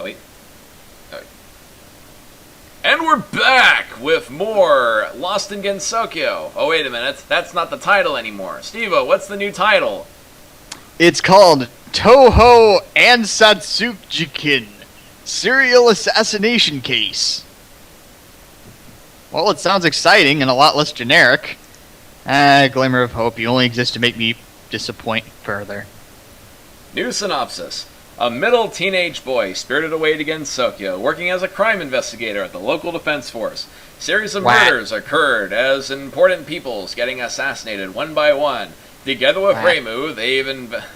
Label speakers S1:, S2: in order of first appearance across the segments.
S1: Oh, wait. Oh, wait. And we're back with more Lost in Gensokyo. Oh, wait a minute. That's not the title anymore. Stevo, what's the new title?
S2: It's called Toho and Satsujikin Serial Assassination Case. Well, it sounds exciting and a lot less generic. Glimmer of hope. You only exist to make me disappoint further.
S1: New synopsis. A middle teenage boy spirited away to Gensokyo, working as a crime investigator at the local defense force. Series of murders occurred as important peoples getting assassinated one by one. Together with Reimu,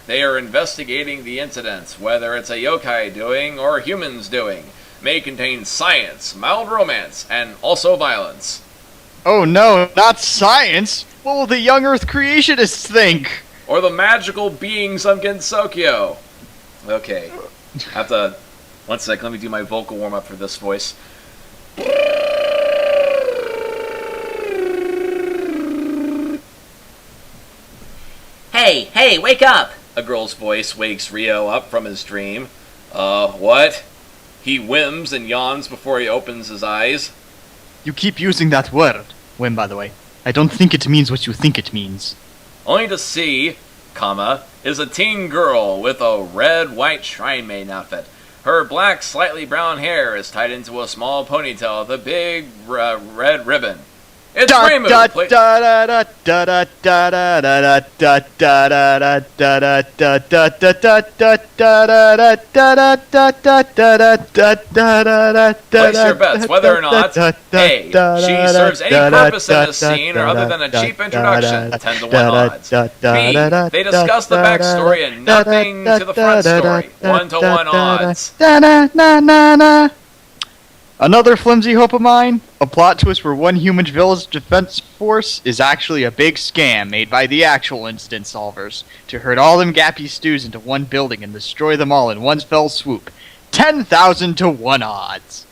S1: they are investigating the incidents, whether it's a yokai doing or humans doing. May contain science, mild romance, and also violence.
S2: Oh no, not science! What will the young Earth creationists think?
S1: Or the magical beings of Gensokyo. Okay. I have to... One sec, let me do my vocal warm-up for this voice. Hey, wake up! A girl's voice wakes Ryo up from his dream. What? He whims and yawns before he opens his eyes.
S2: You keep using that word. Whim, by the way. I don't think it means what you think it means.
S1: Only to see, is a teen girl with a red-white shrine maiden outfit. Her black, slightly brown hair is tied into a small ponytail with a big red ribbon. It's Reimu! Place your bets whether or not A. She serves any purpose in this scene or other than a cheap introduction, 10 to 1 odds. B. They discuss the backstory and nothing to the front story, 1 to 1 odds.
S2: Another flimsy hope of mine? A plot twist where one human village defense force is actually a big scam made by the actual incident solvers to herd all them Gappy Stews into one building and destroy them all in one fell swoop. 10,000 to 1 odds.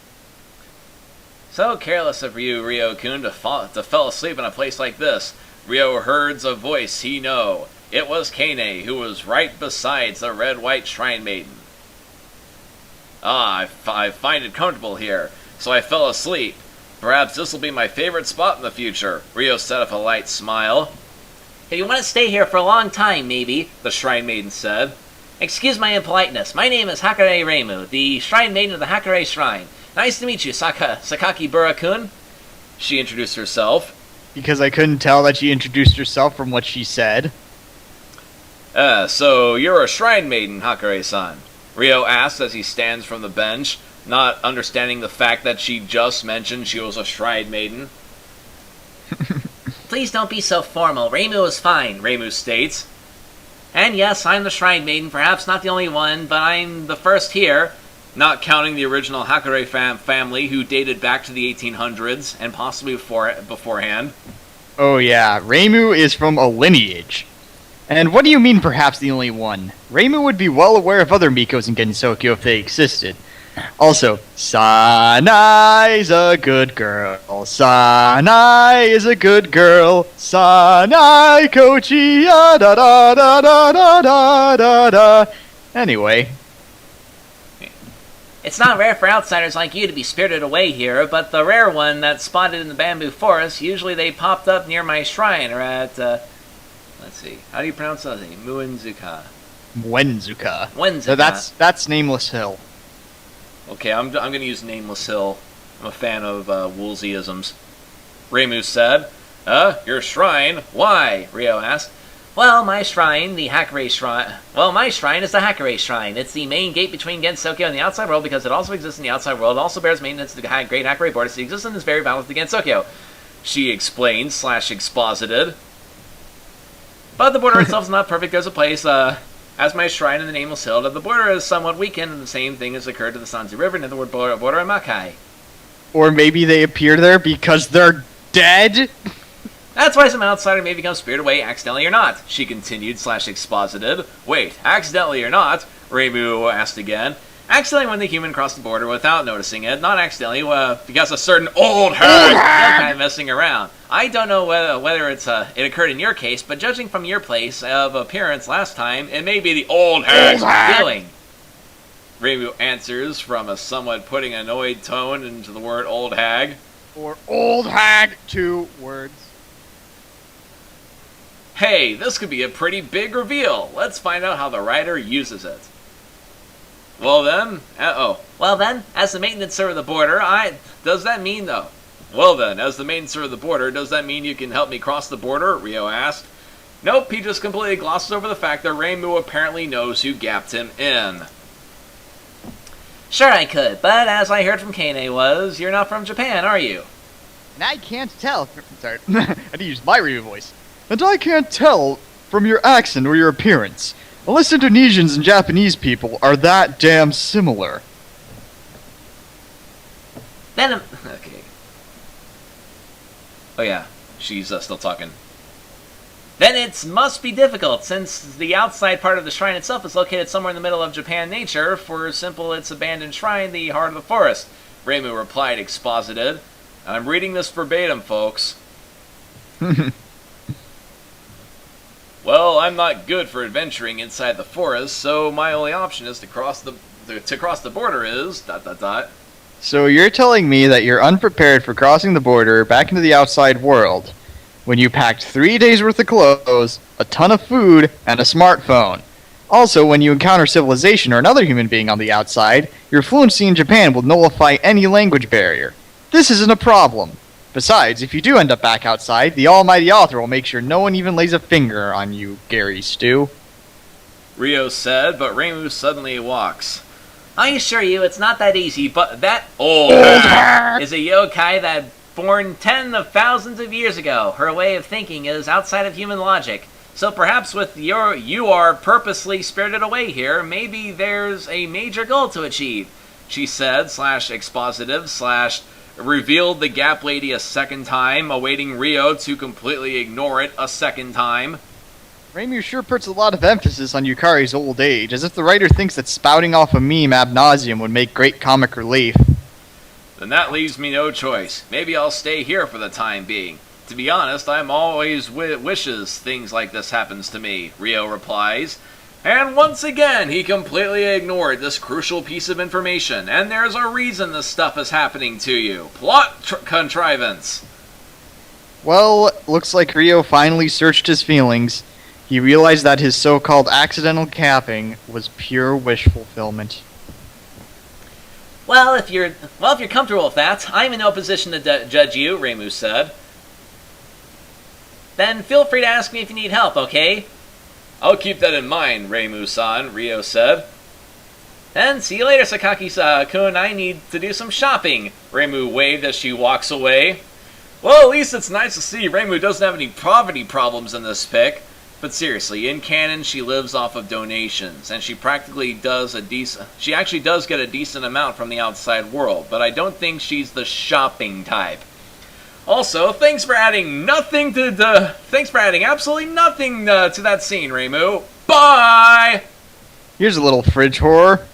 S1: So careless of you, Ryo-kun, to fall asleep in a place like this. Ryo hears a voice he know. It was Kane, who was right beside the red-white shrine maiden. I find it comfortable here, so I fell asleep. Perhaps this will be my favorite spot in the future, Ryo said with a light smile. If you want to stay here for a long time, maybe, the shrine maiden said. Excuse my impoliteness. My name is Hakare Reimu, the shrine maiden of the Hakare Shrine. Nice to meet you, Sakaki Bura-kun. She introduced herself.
S2: Because I couldn't tell that she introduced herself from what she said.
S1: So you're a shrine maiden, Hakare-san? Ryo asks as he stands from the bench, not understanding the fact that she just mentioned she was a shrine maiden. Please don't be so formal. Reimu is fine, Reimu states. And yes, I'm the shrine maiden, perhaps not the only one, but I'm the first here, not counting the original Hakare family who dated back to the 1800s, and possibly beforehand.
S2: Oh yeah, Reimu is from a lineage. And what do you mean perhaps the only one? Reimu would be well aware of other Mikos in Gensokyo if they existed. Also, Sanai's a good girl. Sanai is a good girl. Sanai Kochi da da da da da da da da. Anyway.
S1: It's not rare for outsiders like you to be spirited away here, but the rare one that's spotted in the bamboo forest, usually they popped up near my shrine or at, let's see, how do you pronounce that name? Muenzuka. So
S2: that's Nameless Hill.
S1: Okay, I'm going to use Nameless Hill. I'm a fan of Woolseyisms. Reimu said. Your shrine? Why? Ryo asked. Well, my shrine, the Hakare Shrine... Well, my shrine is the Hakare Shrine. It's the main gate between Gensokyo and the outside world because it also exists in the outside world. It also bears maintenance to the great Hakare border. So it exists in this very battle with the Gensokyo. She explained / exposited. But the border itself is not perfect as a place. As my shrine in the Nameless Hill, the border is somewhat weakened, and the same thing has occurred to the Sanzu River near the border of Makai.
S2: Or maybe they appear there because they're dead?
S1: That's why some outsider may become spirited away accidentally or not, she continued / exposited. Wait, accidentally or not? Reimu asked again. Accidentally when the human crossed the border without noticing it, not accidentally, because a certain old herd is kind of messing around. I don't know whether it occurred in your case, but judging from your place of appearance last time, it may be the old herd doing. Reimu answers from a somewhat putting annoyed tone into the word old hag.
S2: Or old hag, 2 words.
S1: Hey, this could be a pretty big reveal. Let's find out how the writer uses it. Well then, as the maintenancer of the border, does that mean though? Well then, as the maintenancer of the border, does that mean you can help me cross the border? Rio asked. Nope, he just completely glosses over the fact that Reimu apparently knows who gapped him in. Sure I could, but as I heard from Kane you're not from Japan, are you?
S2: And I can't tell. Sorry, I had to use my Reimu voice. And I can't tell from your accent or your appearance, unless Indonesians and Japanese people are that damn similar.
S1: Then, okay. Oh yeah, she's still talking. Then it must be difficult, since the outside part of the shrine itself is located somewhere in the middle of Japan nature, for simple its abandoned shrine, the heart of the forest. Reimu replied, exposited. I'm reading this verbatim, folks. Well, I'm not good for adventuring inside the forest, so my only option is to cross the border is ...
S2: So you're telling me that you're unprepared for crossing the border back into the outside world, when you packed 3 days worth of clothes, a ton of food, and a smartphone. Also, when you encounter civilization or another human being on the outside, your fluency in Japan will nullify any language barrier. This isn't a problem. Besides, if you do end up back outside, the almighty author will make sure no one even lays a finger on you, Gappy Stu.
S1: Rio said, but Reimu suddenly walks. I assure you, it's not that easy, but that old hag is a yokai that born 10 of thousands of years ago. Her way of thinking is outside of human logic. So perhaps with you are purposely spirited away here, maybe there's a major goal to achieve, she said, /expositive, revealed the Gap Lady a second time, awaiting Rio to completely ignore it a second time.
S2: Reimu sure puts a lot of emphasis on Yukari's old age, as if the writer thinks that spouting off a meme ab nauseum would make great comic relief.
S1: Then that leaves me no choice. Maybe I'll stay here for the time being. To be honest, I'm always wishes things like this happens to me, Rio replies. And once again, he completely ignored this crucial piece of information, and there's a reason this stuff is happening to you. Plot contrivance.
S2: Well, looks like Rio finally searched his feelings. He realized that his so-called accidental capping was pure wish fulfillment.
S1: Well, if you're comfortable with that, I'm in no position to judge you, Reimu said. Then feel free to ask me if you need help, okay? I'll keep that in mind, Reimu-san, Rio said. Then see you later, Sakaki-kun. I need to do some shopping, Reimu waved as she walks away. Well, at least it's nice to see Reimu doesn't have any poverty problems in this pic. But seriously, in canon, she lives off of donations, and she practically does she actually does get a decent amount from the outside world, but I don't think she's the shopping type. Also, thanks for adding absolutely nothing to that scene, Reimu. Bye!
S2: Here's a little fridge horror.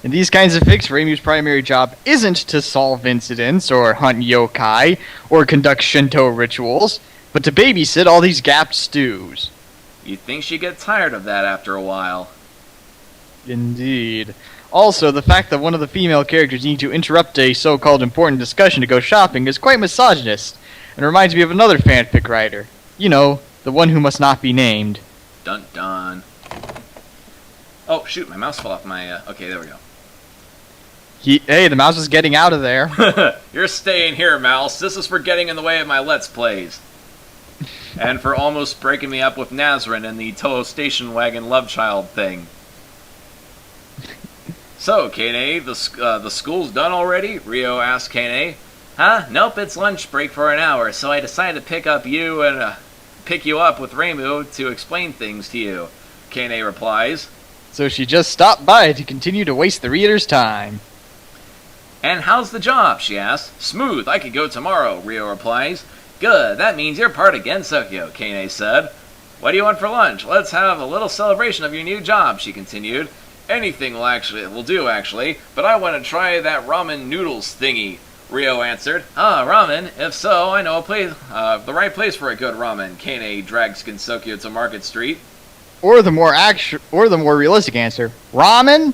S2: In these kinds of fics, Reimu's primary job isn't to solve incidents, or hunt yokai, or conduct Shinto rituals, but to babysit all these gapped stews.
S1: You'd think she'd get tired of that after a while.
S2: Indeed. Also, the fact that one of the female characters need to interrupt a so-called important discussion to go shopping is quite misogynist, and reminds me of another fanfic writer. You know, the one who must not be named.
S1: Dun dun. Oh, shoot, my mouse fell off my, okay, there we go.
S2: Hey, the mouse is getting out of there.
S1: You're staying here, mouse. This is for getting in the way of my Let's Plays. And for almost breaking me up with Nazrin and the Toho Station Wagon love child thing. So, Kane, the school's done already? Rio asked Kane. Huh? Nope, it's lunch break for an hour, so I decided to pick you up with Reimu to explain things to you, Kane replies.
S2: So she just stopped by to continue to waste the reader's time.
S1: And how's the job? She asked. Smooth, I could go tomorrow, Rio replies. Good, that means you're part of Gensokyo, Kane said. What do you want for lunch? Let's have a little celebration of your new job, she continued. Anything will do, but I want to try that ramen noodles thingy, Rio answered. Ah, ramen? If so, I know the right place for a good ramen, Kane drags Gensokyo to Market Street.
S2: Or the more realistic answer, ramen?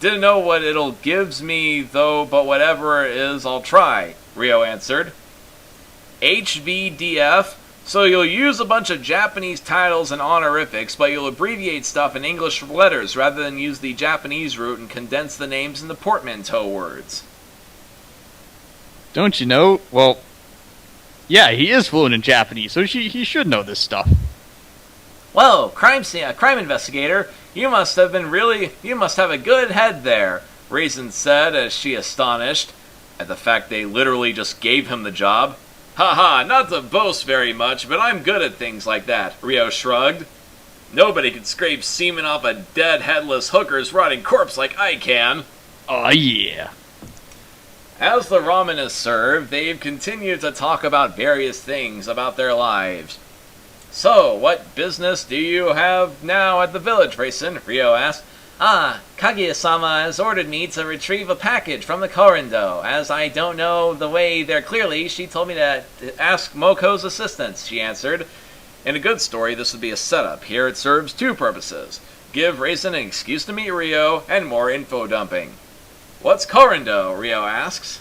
S1: Didn't know what it'll gives me, though, but whatever it is, I'll try, Ryo answered. HVDF, so you'll use a bunch of Japanese titles and honorifics, but you'll abbreviate stuff in English letters rather than use the Japanese route and condense the names into portmanteau words.
S2: Don't you know? Well, yeah, he is fluent in Japanese, so he should know this stuff.
S1: Whoa, crime investigator, you must have a good head there, Raisin said as she astonished at the fact they literally just gave him the job. Haha, not to boast very much, but I'm good at things like that, Ryo shrugged. Nobody can scrape semen off a dead headless hooker's rotting corpse like I can.
S2: Oh yeah.
S1: As the ramen is served, they've continued to talk about various things about their lives. So, what business do you have now at the village, Raisin? Ryo asked. Kaguya-sama has ordered me to retrieve a package from the Korendo. As I don't know the way there clearly, she told me to ask Moko's assistance, she answered. In a good story, this would be a setup. Here it serves two purposes. Give Raisin an excuse to meet Ryo, and more info dumping. What's Korendo? Ryo asks.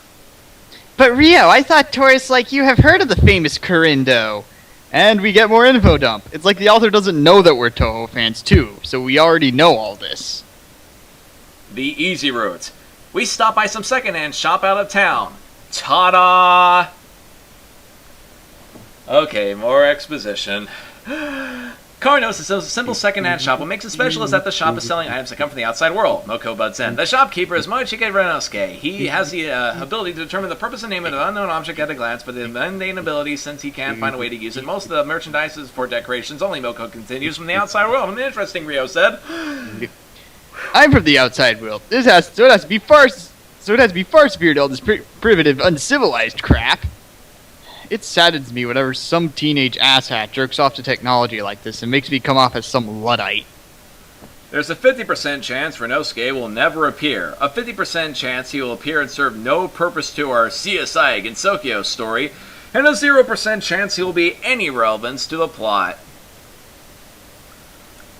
S2: But Ryo, I thought tourists like you have heard of the famous Korendo. And we get more info dump. It's like the author doesn't know that we're Toho fans too, so we already know all this.
S1: The easy route. We stop by some secondhand shop out of town. Ta-da! Okay, more exposition. Carnos is a simple second-hand shop. What makes it special is that the shop is selling items that come from the outside world. Moko butts in. The shopkeeper is Moichike Renosuke. He has the ability to determine the purpose and name of an unknown object at a glance, but the mundane ability, since he can't find a way to use it. Most of the merchandise is for decorations. Only Moko continues from the outside world. Interesting, Ryo said.
S2: I'm from the outside world. So it has to be far superior to all this primitive, uncivilized crap. It saddens me whenever some teenage asshat jerks off to technology like this and makes me come off as some Luddite.
S1: There's a 50% chance Renosuke will never appear. A 50% chance he will appear and serve no purpose to our CSI Gensokyo story. And a 0% chance he will be any relevance to the plot.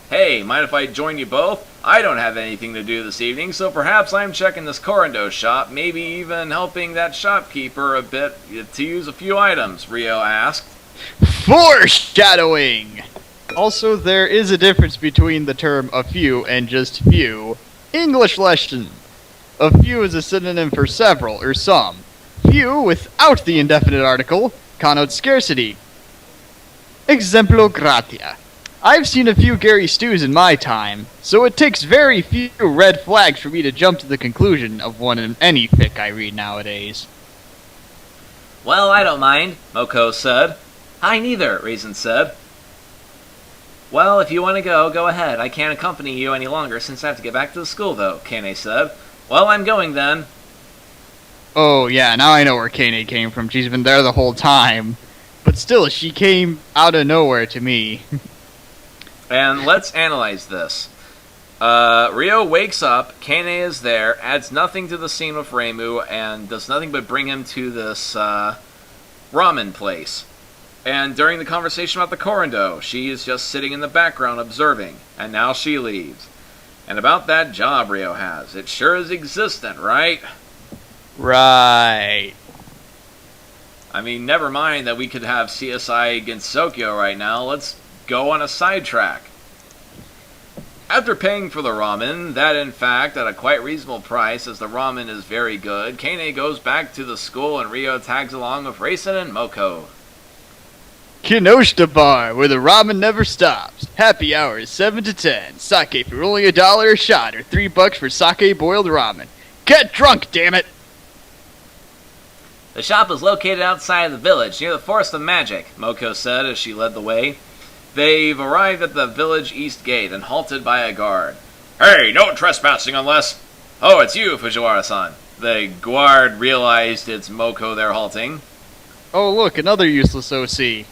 S1: Hey, mind if I join you both? I don't have anything to do this evening, so perhaps I'm checking this Korendo shop, maybe even helping that shopkeeper a bit to use a few items, Ryo asked.
S2: Foreshadowing! Also, there is a difference between the term a few and just few. English lesson. A few is a synonym for several or some. Few, without the indefinite article, connotes scarcity. Exemplo gratia. I've seen a few Gary Stews in my time, so it takes very few red flags for me to jump to the conclusion of one in any fic I read nowadays.
S1: Well, I don't mind, Moko said. I neither, Raisin said. Well, if you want to go ahead. I can't accompany you any longer since I have to get back to the school, though, Kane said. Well, I'm going then.
S2: Oh, yeah, now I know where Kane came from. She's been there the whole time. But still, she came out of nowhere to me.
S1: And let's analyze this. Ryo wakes up, Kane is there, adds nothing to the scene with Reimu, and does nothing but bring him to this ramen place. And during the conversation about the Korendo, she is just sitting in the background observing, and now she leaves. And about that job Ryo has, it sure is existent, right?
S2: Right.
S1: I mean, never mind that we could have CSI Gensokyo right now, let's go on a sidetrack. After paying for the ramen, that in fact at a quite reasonable price as the ramen is very good, Kane goes back to the school and Ryo tags along with Raisin and Moko.
S2: Kinoshita Bar, where the ramen never stops. Happy hours 7 to 10. Sake for only $1 a shot or $3 for sake boiled ramen. Get drunk, damn it!
S1: The shop is located outside of the village, near the Forest of Magic, Moko said as she led the way. They've arrived at the village east gate and halted by a guard. Hey, no trespassing unless... Oh, it's you, Fujiwara-san. The guard realized it's Moko they're halting.
S2: Oh, look, another useless OC.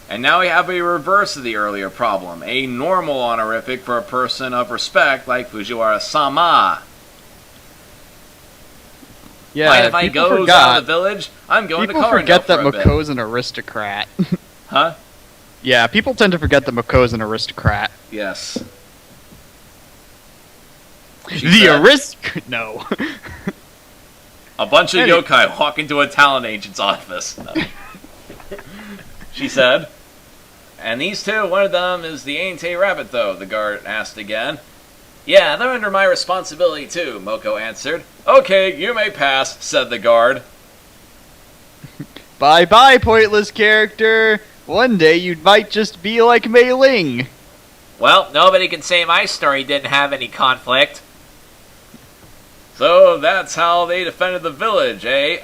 S1: And now we have a reverse of the earlier problem. A normal honorific for a person of respect like Fujiwara-sama.
S2: Yeah,
S1: Mind if I go out of the village? I'm going to Korendo
S2: People forget that
S1: for a bit.
S2: Moko's an aristocrat.
S1: Huh?
S2: Yeah, people tend to forget that Moko's an aristocrat.
S1: Yes.
S2: The arist... No.
S1: A bunch of yokai walk into a talent agent's office. No. She said. And these two, one of them is the Ain't-A Rabbit, though, the guard asked again. Yeah, they're under my responsibility, too, Moko answered. Okay, you may pass, said the guard.
S2: Bye-bye, pointless character. One day you might just be like Mei Ling.
S1: Well, nobody can say my story didn't have any conflict. So that's how they defended the village, eh?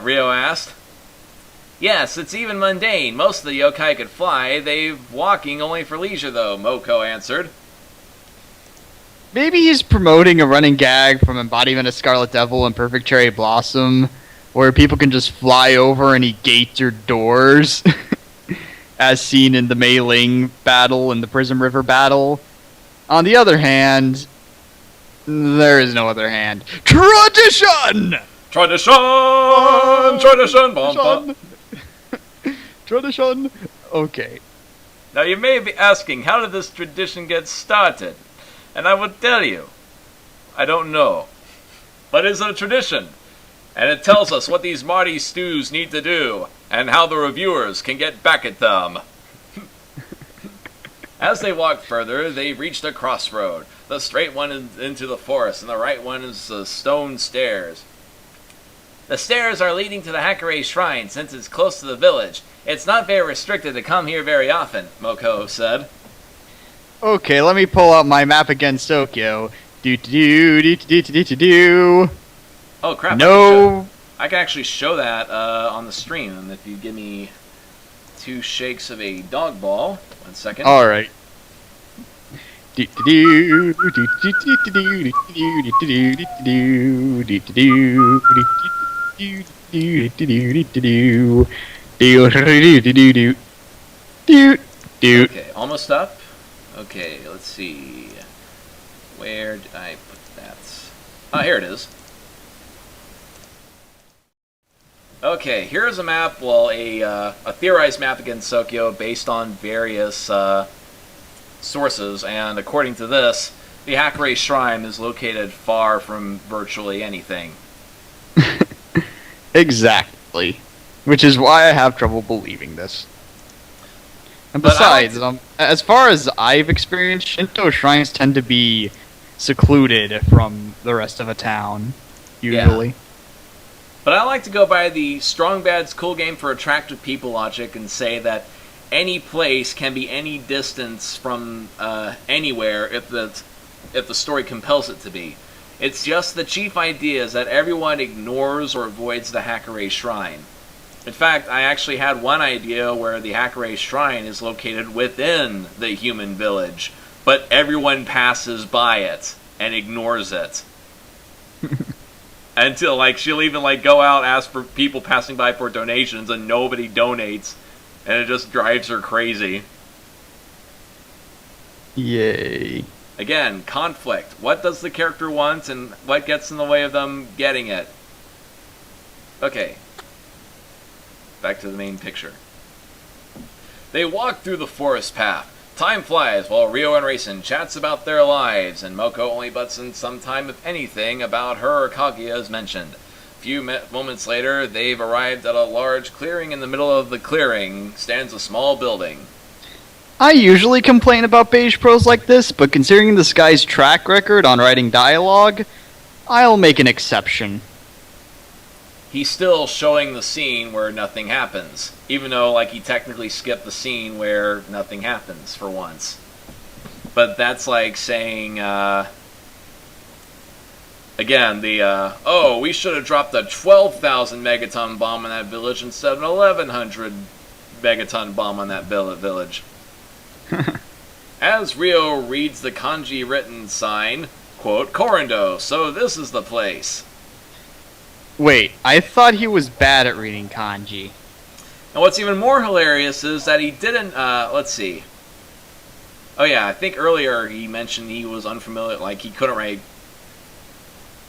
S1: Rio asked. Yes, it's even mundane. Most of the yokai could fly. They've walking only for leisure, though, Moko answered.
S2: Maybe he's promoting a running gag from Embodiment of Scarlet Devil and Perfect Cherry Blossom, where people can just fly over any gates or doors, as seen in the Mei Ling battle and the Prism River battle. On the other hand... There is no other hand. Tradition!
S1: Tradition! Tradition! Bum, bum.
S2: Tradition! Okay.
S1: Now you may be asking, how did this tradition get started? And I will tell you, I don't know. But it's a tradition. And it tells us what these Marty Stews need to do, and how the reviewers can get back at them. As they walked further, they reached a crossroad. The straight one is into the forest, and the right one is the stone stairs. The stairs are leading to the Hakurei Shrine, since it's close to the village. It's not very restricted to come here very often, Moko said.
S2: Okay, let me pull out my map again, Gensokyo. Do.
S1: Oh crap!
S2: No.
S1: I can actually show that on the stream, and if you give me 2 shakes of a dog ball. 1 second.
S2: All right.
S1: Okay, almost up. Okay, let's see. Where did I put that? Oh, here it is. Okay, here's a map, well, a theorized map of Gensokyo based on various sources, and according to this, the Hakurei Shrine is located far from virtually anything.
S2: Exactly. Which is why I have trouble believing this. And besides, as far as I've experienced, Shinto shrines tend to be secluded from the rest of a town, usually.
S1: Yeah. But I like to go by the strong bad's cool game for attractive people logic and say that any place can be any distance from anywhere if the story compels it to be. It's just the chief idea is that everyone ignores or avoids the Hakurei Shrine. In fact, I actually had one idea where the Hakurei Shrine is located within the human village, but everyone passes by it and ignores it. Until, like, she'll even, like, go out, ask for people passing by for donations, and nobody donates. And it just drives her crazy.
S2: Yay.
S1: Again, conflict. What does the character want, and what gets in the way of them getting it? Okay. Back to the main picture. They walk through the forest path. Time flies while Rio and Racing chats about their lives, and Moko only butts in some time, if anything, about her or Kaguya is mentioned. A few moments later, they've arrived at a large clearing. In the middle of the clearing stands a small building.
S2: I usually complain about beige prose like this, but considering this guy's track record on writing dialogue, I'll make an exception.
S1: He's still showing the scene where nothing happens, even though, like, he technically skipped the scene where nothing happens for once. But that's like saying, again, oh, we should have dropped a 12,000 megaton bomb on that village instead of an 1,100 megaton bomb on that village. As Rio reads the kanji written sign, quote, Korendo, so this is the place.
S2: Wait, I thought he was bad at reading kanji.
S1: And what's even more hilarious is that he didn't, let's see. Oh yeah, I think earlier he mentioned he was unfamiliar, like he couldn't write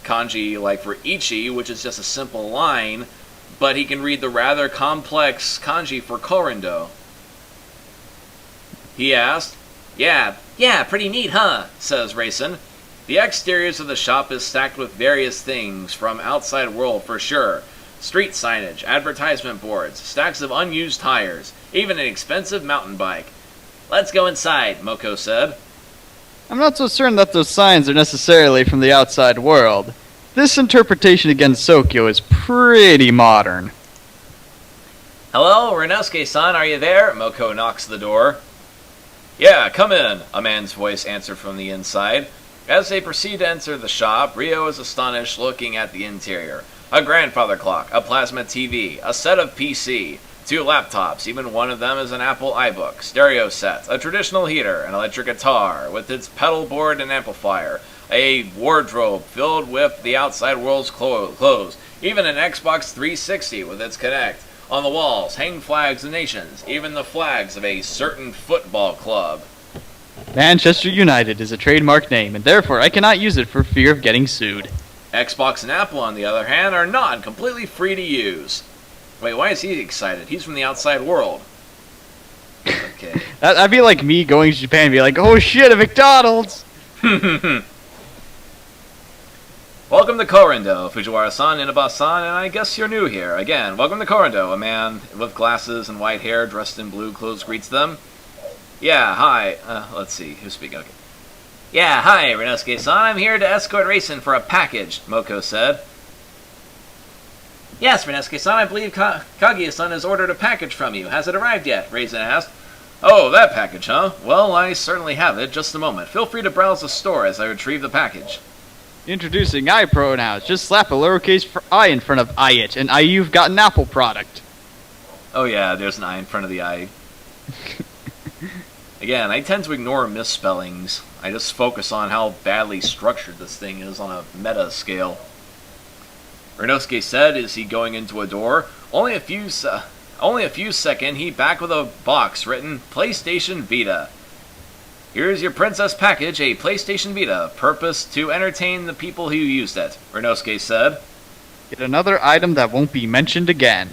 S1: kanji like for ichi, which is just a simple line, but he can read the rather complex kanji for korendo. He asked, Yeah, pretty neat, huh? Says Racing. The exteriors of the shop is stacked with various things from outside world for sure. Street signage, advertisement boards, stacks of unused tires, even an expensive mountain bike. Let's go inside, Moko said.
S2: I'm not so certain that those signs are necessarily from the outside world. This interpretation of Gensokyo is pretty modern.
S1: Hello, Renosuke-san, are you there? Moko knocks the door. Yeah, come in, a man's voice answered from the inside. As they proceed to enter the shop, Ryo is astonished looking at the interior. A grandfather clock, a plasma TV, a set of PC, 2 laptops, even one of them is an Apple iBook, stereo sets, a traditional heater, an electric guitar with its pedal board and amplifier, a wardrobe filled with the outside world's clothes, even an Xbox 360 with its Kinect. On the walls hang flags of nations, even the flags of a certain football club.
S2: Manchester United is a trademark name, and therefore I cannot use it for fear of getting sued.
S1: Xbox and Apple, on the other hand, are not completely free to use. Wait, why is he excited? He's from the outside world. Okay.
S2: That'd be like me going to Japan and be like, oh shit, a McDonald's!
S1: Welcome to Korendo, Fujiwara-san, Inaba-san, and I guess you're new here. Again, welcome to Korendo. A man with glasses and white hair dressed in blue clothes greets them. Yeah, hi. Let's see, who's speaking? Okay. Yeah, hi, Renosuke-san. I'm here to escort Raisin for a package, Moko said. Yes, Renosuke-san, I believe Kaguya-san has ordered a package from you. Has it arrived yet? Raisin asked. Oh, that package, huh? Well, I certainly have it. Just a moment. Feel free to browse the store as I retrieve the package.
S2: Introducing I pronouns. Just slap a lowercase I in front of it, and you've got an Apple product.
S1: Oh yeah, there's an I in front of the I. Again, I tend to ignore misspellings. I just focus on how badly structured this thing is on a meta scale. Renosuke said, is he going into a door? Only a few seconds, he back with a box written PlayStation Vita. Here's your princess package, a PlayStation Vita, purpose to entertain the people who used it, Renosuke said.
S2: Get another item that won't be mentioned again.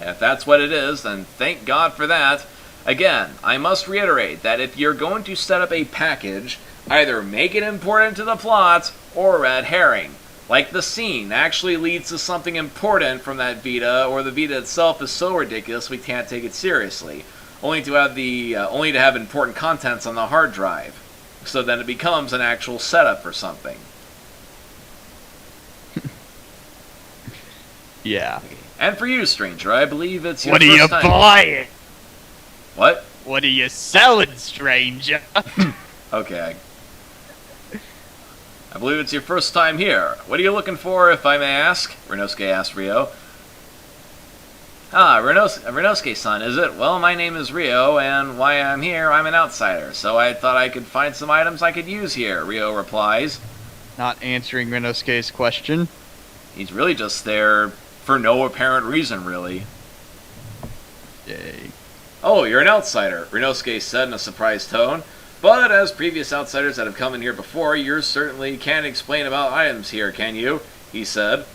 S1: If that's what it is, then thank God for that. Again, I must reiterate that if you're going to set up a package, either make it important to the plot or red herring. Like the scene actually leads to something important from that Vita, or the Vita itself is so ridiculous we can't take it seriously. Only to have important contents on the hard drive. So then it becomes an actual setup for something.
S2: Yeah.
S1: And for you, stranger, I believe it's your
S2: What are
S1: first
S2: you
S1: time.
S2: buying?
S1: What?
S2: What are you selling, stranger?
S1: Okay. I believe it's your first time here. What are you looking for, if I may ask? Renosuke asked Ryo. Ah, Renosuke-san, is it? Well, my name is Ryo, and why I'm here, I'm an outsider, so I thought I could find some items I could use here, Ryo replies.
S2: Not answering Renosuke's question.
S1: He's really just there for no apparent reason, really.
S2: Yay.
S1: Oh, you're an outsider, Renosuke said in a surprised tone. But as previous outsiders that have come in here before, you certainly can't explain about items here, can you? He said.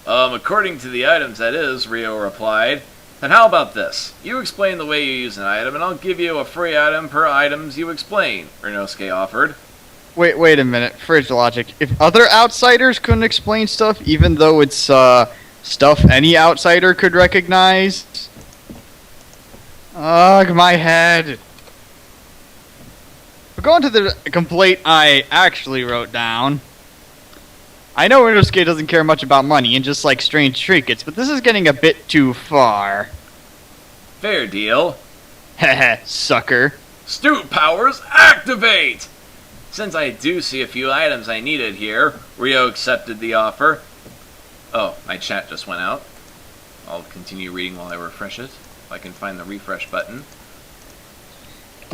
S1: According to the items, that is, Ryo replied. Then how about this? You explain the way you use an item, and I'll give you a free item per items you explain, Renosuke offered.
S2: Wait a minute. Fridge logic. If other outsiders couldn't explain stuff, even though it's stuff any outsider could recognize? Ugh, my head. We're going to the complaint I actually wrote down. I know Renosuke doesn't care much about money and just likes strange trinkets, but this is getting a bit too far.
S1: Fair deal.
S2: Heh, sucker.
S1: Stu powers activate! Since I do see a few items I needed here, Ryo accepted the offer. Oh, my chat just went out. I'll continue reading while I refresh it, if I can find the refresh button.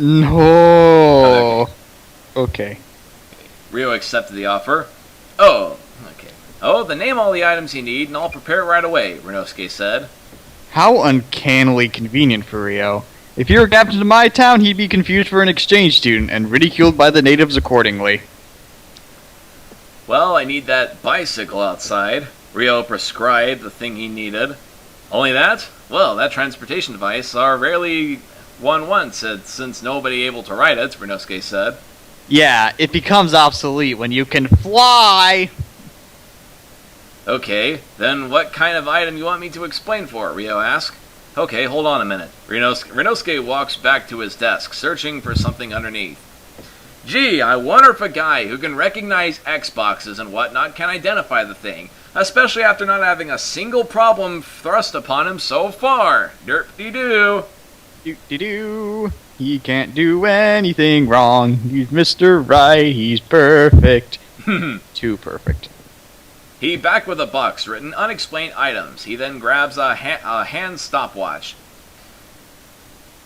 S2: No.
S1: Oh,
S2: okay.
S1: Ryo accepted the offer. Oh, okay. Oh, then name all the items you need and I'll prepare it right away, Renosuke said.
S2: How uncannily convenient for Ryo. If he were captain of my town, he'd be confused for an exchange student and ridiculed by the natives accordingly.
S1: Well, I need that bicycle outside. Ryo prescribed the thing he needed. Only that? Well, that transportation device are rarely one wants it, since nobody able to ride it, Renosuke said.
S2: Yeah, it becomes obsolete when you can fly!
S1: Okay, then what kind of item you want me to explain for? Rio asked. Okay, hold on a minute. Rinosuke walks back to his desk, searching for something underneath. Gee, I wonder if a guy who can recognize Xboxes and whatnot can identify the thing, especially after not having a single problem thrust upon him so far. Derp-de-doo.
S2: Do-de-doo. He can't do anything wrong. He's Mr. Right. He's perfect. Too perfect.
S1: He back with a box written unexplained items. He then grabs a hand stopwatch.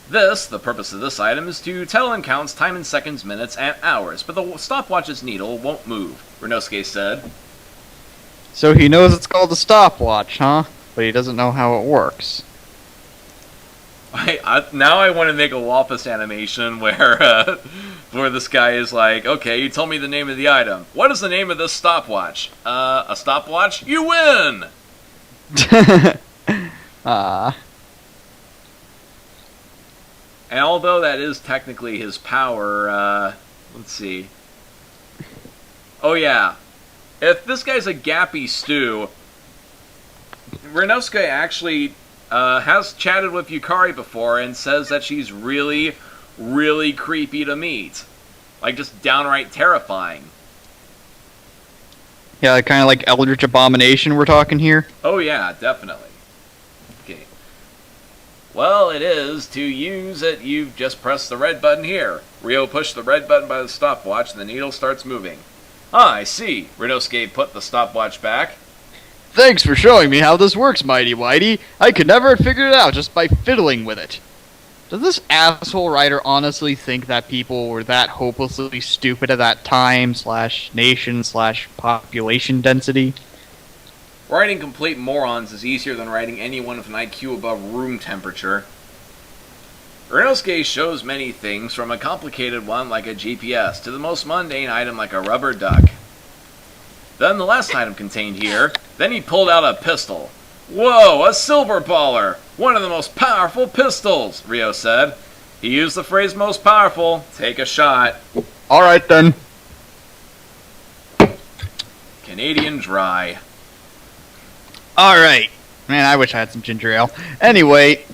S1: The purpose of this item is to tell and counts time in seconds, minutes, and hours, but the stopwatch's needle won't move, Rinosuke said.
S2: So he knows it's called a stopwatch, huh? But he doesn't know how it works.
S1: Now I want to make a Wampus animation where this guy is like, okay, you told me the name of the item. What is the name of this stopwatch? A stopwatch? You win! And although that is technically his power, let's see. Oh yeah. If this guy's a Gappy Stu, Rinosuke actually has chatted with Yukari before and says that she's really, really creepy to meet. Like, just downright terrifying.
S2: Yeah, kind of like Eldritch Abomination we're talking here.
S1: Oh yeah, definitely. Okay. Well, it is. To use it, you've just pressed the red button here. Rio pushed the red button by the stopwatch and the needle starts moving. Ah, I see. Rinosuke put the stopwatch back.
S2: Thanks for showing me how this works, Mighty Whitey. I could never have figured it out just by fiddling with it. Does this asshole writer honestly think that people were that hopelessly stupid at that time / nation / population density?
S1: Writing complete morons is easier than writing anyone with an IQ above room temperature. Rinosuke shows many things, from a complicated one like a GPS to the most mundane item like a rubber duck. Then the last item contained here. Then he pulled out a pistol. Whoa, a silver baller! One of the most powerful pistols, Rio said. He used the phrase most powerful. Take a shot.
S2: Alright then.
S1: Canadian Dry.
S2: Alright. Man, I wish I had some ginger ale. Anyway,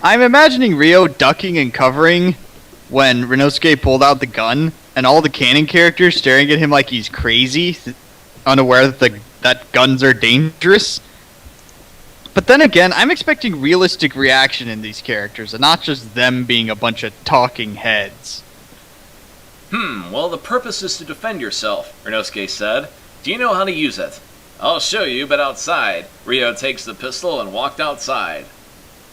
S2: I'm imagining Rio ducking and covering when Rinosuke pulled out the gun, and all the canon characters staring at him like he's crazy, unaware that guns are dangerous. But then again, I'm expecting realistic reaction in these characters, and not just them being a bunch of talking heads.
S1: Well, the purpose is to defend yourself, Rinosuke said. Do you know how to use it? I'll show you, but outside. Rio takes the pistol and walked outside.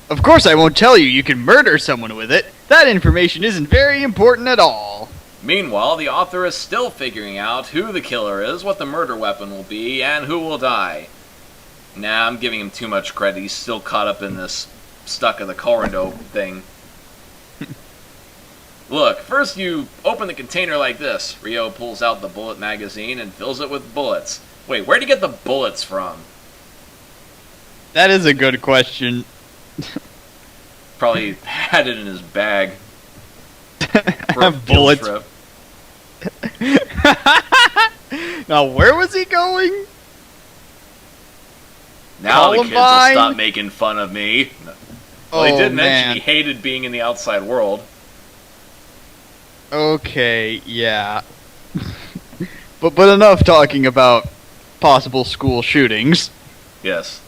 S2: Of course I won't tell you you can murder someone with it. That information isn't very important at all.
S1: Meanwhile, the author is still figuring out who the killer is, what the murder weapon will be, and who will die. Nah, I'm giving him too much credit. He's still caught up in this stuck in the corridor thing. Look, first you open the container like this. Rio pulls out the bullet magazine and fills it with bullets. Wait, where'd he get the bullets from?
S2: That is a good question.
S1: Probably had it in his bag.
S2: Bullets. Now, where was he going?
S1: Now the kids will
S2: Columbine?
S1: stop making fun of me. Well, he did mention
S2: man.
S1: he hated being in the outside world.
S2: Okay, yeah. but enough talking about possible school shootings.
S1: Yes.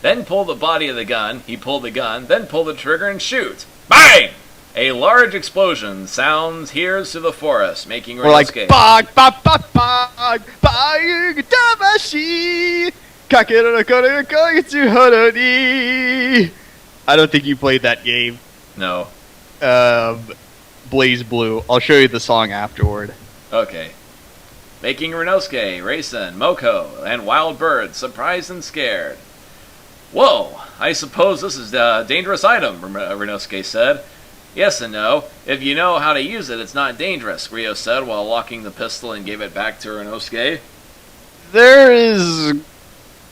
S1: Then pull the body of the gun. He pulled the gun, then pull the trigger and shoot. Bang! A large explosion sounds hears through the forest, making
S2: We're like,
S1: Rinosuke.
S2: bog, bog, bog, bog, bog, damashi, kakero kore kogetsu horoni. I don't think you played that game.
S1: No.
S2: Blaze Blue. I'll show you the song afterward.
S1: Okay. Making Rinosuke, Raisin, Moko, and Wild Bird surprised and scared. Whoa, I suppose this is a dangerous item, Rinosuke said. Yes and no. If you know how to use it, it's not dangerous, Rio said while locking the pistol and gave it back to Rinosuke.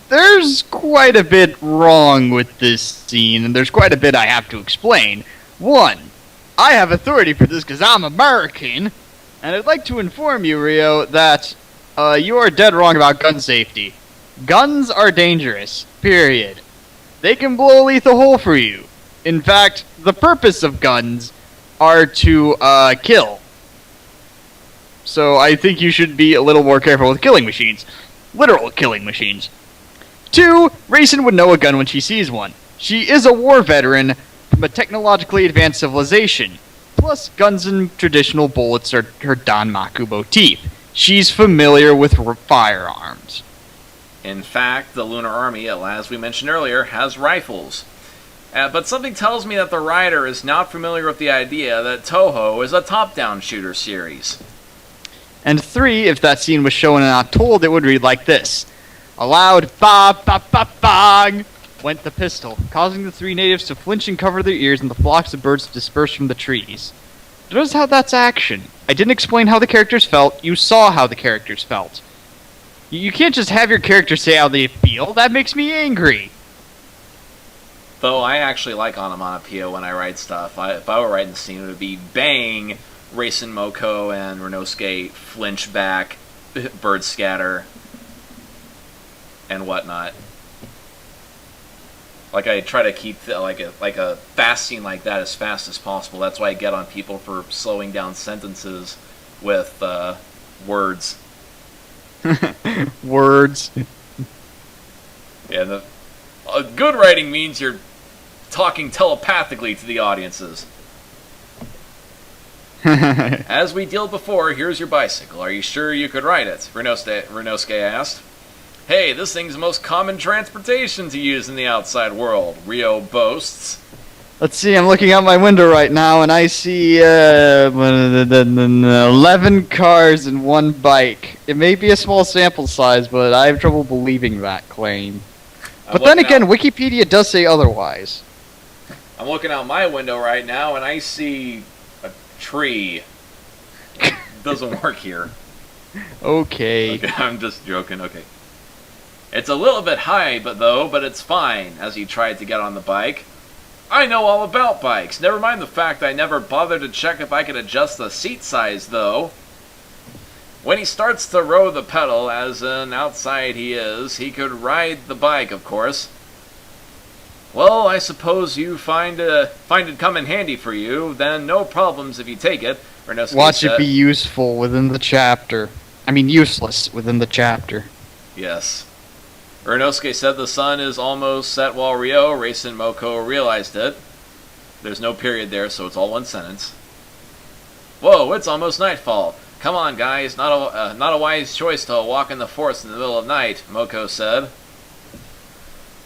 S2: There's quite a bit wrong with this scene, and there's quite a bit I have to explain. 1. I have authority for this because I'm American. And I'd like to inform you, Rio, that you are dead wrong about gun safety. Guns are dangerous, period. They can blow a lethal hole for you. In fact, the purpose of guns are to kill. So I think you should be a little more careful with killing machines. Literal killing machines. 2, Racing would know a gun when she sees one. She is a war veteran from a technologically advanced civilization. Plus, guns and traditional bullets are her Danmaku motif. She's familiar with firearms.
S1: In fact, the Lunar Army, as we mentioned earlier, has rifles. But something tells me that the writer is not familiar with the idea that Toho is a top-down shooter series.
S2: And 3, if that scene was shown and not told, it would read like this. A loud ba-ba-ba-bang went the pistol, causing the 3 natives to flinch and cover their ears and the flocks of birds to disperse from the trees. Notice how that's action. I didn't explain how the characters felt, you saw how the characters felt. You can't just have your characters say how they feel, that makes me angry.
S1: Though I actually like onomatopoeia when I write stuff. If I were writing the scene, it would be bang, Racing, Moko, and Renosuke flinch back, birds scatter, and whatnot. Like I try to keep like a fast scene like that as fast as possible. That's why I get on people for slowing down sentences with words.
S2: Words.
S1: Yeah, good writing means you're talking telepathically to the audiences. As we dealt before, here's your bicycle. Are you sure you could ride it? Renosuke asked. Hey, this thing's the most common transportation to use in the outside world, Rio boasts.
S2: Let's see, I'm looking out my window right now, and I see 11 cars and 1 bike. It may be a small sample size, but I have trouble believing that claim. But then again, Wikipedia does say otherwise.
S1: I'm looking out my window right now, and I see a tree. It doesn't work here.
S2: Okay.
S1: I'm just joking, okay. It's a little bit high, but it's fine, as he tried to get on the bike. I know all about bikes. Never mind the fact I never bothered to check if I could adjust the seat size, though. When he starts to row the pedal, as an outside he is, he could ride the bike, of course. Well, I suppose you find it come in handy for you, then no problems if you take it, Renosuke
S2: Watch
S1: said.
S2: it be useful within the chapter. I mean, useless within the chapter.
S1: Yes. Renosuke said the sun is almost set while Rio, Racing, Moko realized it. There's no period there, so it's all one sentence. Whoa, it's almost nightfall. Come on, guys, not a wise choice to walk in the forest in the middle of night, Moko said.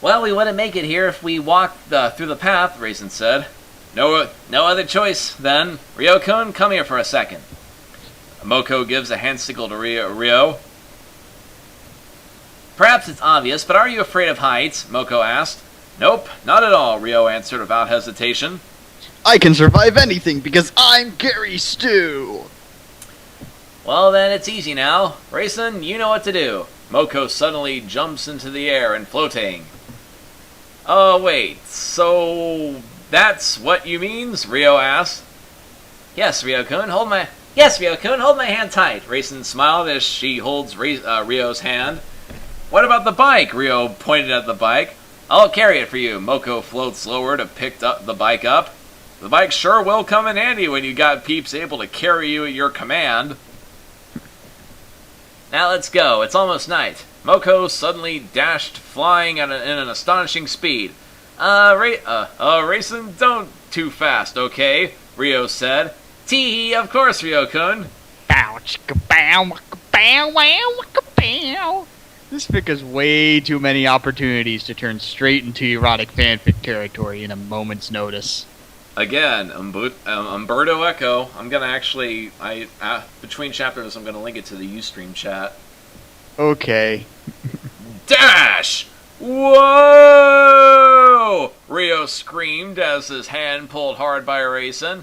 S1: Well, we wouldn't make it here if we walked through the path, Racing said. No other choice, then. Ryo-kun, come here for a second. Moko gives a hand signal to Rio. Perhaps it's obvious, but are you afraid of heights? Moko asked. Nope, not at all, Rio answered without hesitation.
S2: I can survive anything because I'm Gappy Stu.
S1: Well, then it's easy now. Racing, you know what to do. Moko suddenly jumps into the air and floating. Oh, wait, so that's what you means? Rio asked. Yes, Ryo-kun, hold my hand tight. Racing smiled as she holds Rio's hand. What about the bike? Rio pointed at the bike. I'll carry it for you. Moko floats lower to pick up the bike up. The bike sure will come in handy when you got peeps able to carry you at your command. Now let's go. It's almost night. Moko suddenly dashed, flying in an astonishing speed. Racing, don't too fast, okay? Rio said. Tee, of course, Ryo-kun.
S2: Bow, chicka, bow, waka, bow, wow, waka, bow. This fic has way too many opportunities to turn straight into erotic fanfic territory in a moment's notice.
S1: Again, Umberto Eco. I'm gonna actually, between chapters, I'm gonna link it to the Ustream chat.
S2: Okay.
S1: Dash! Whoa! Rio screamed as his hand pulled hard by Racing.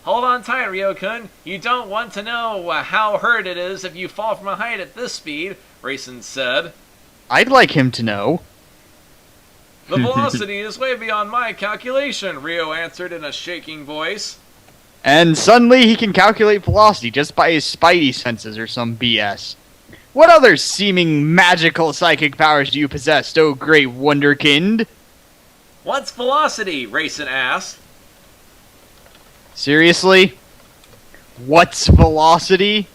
S1: Hold on tight, Ryo-kun. You don't want to know how hurt it is if you fall from a height at this speed, Racing said.
S2: I'd like him to know.
S1: The velocity is way beyond my calculation, Rio answered in a shaking voice.
S2: And suddenly he can calculate velocity just by his spidey senses or some BS. What other seeming magical psychic powers do you possess, oh great wonderkind?
S1: What's velocity? Racing asked.
S2: Seriously? What's velocity?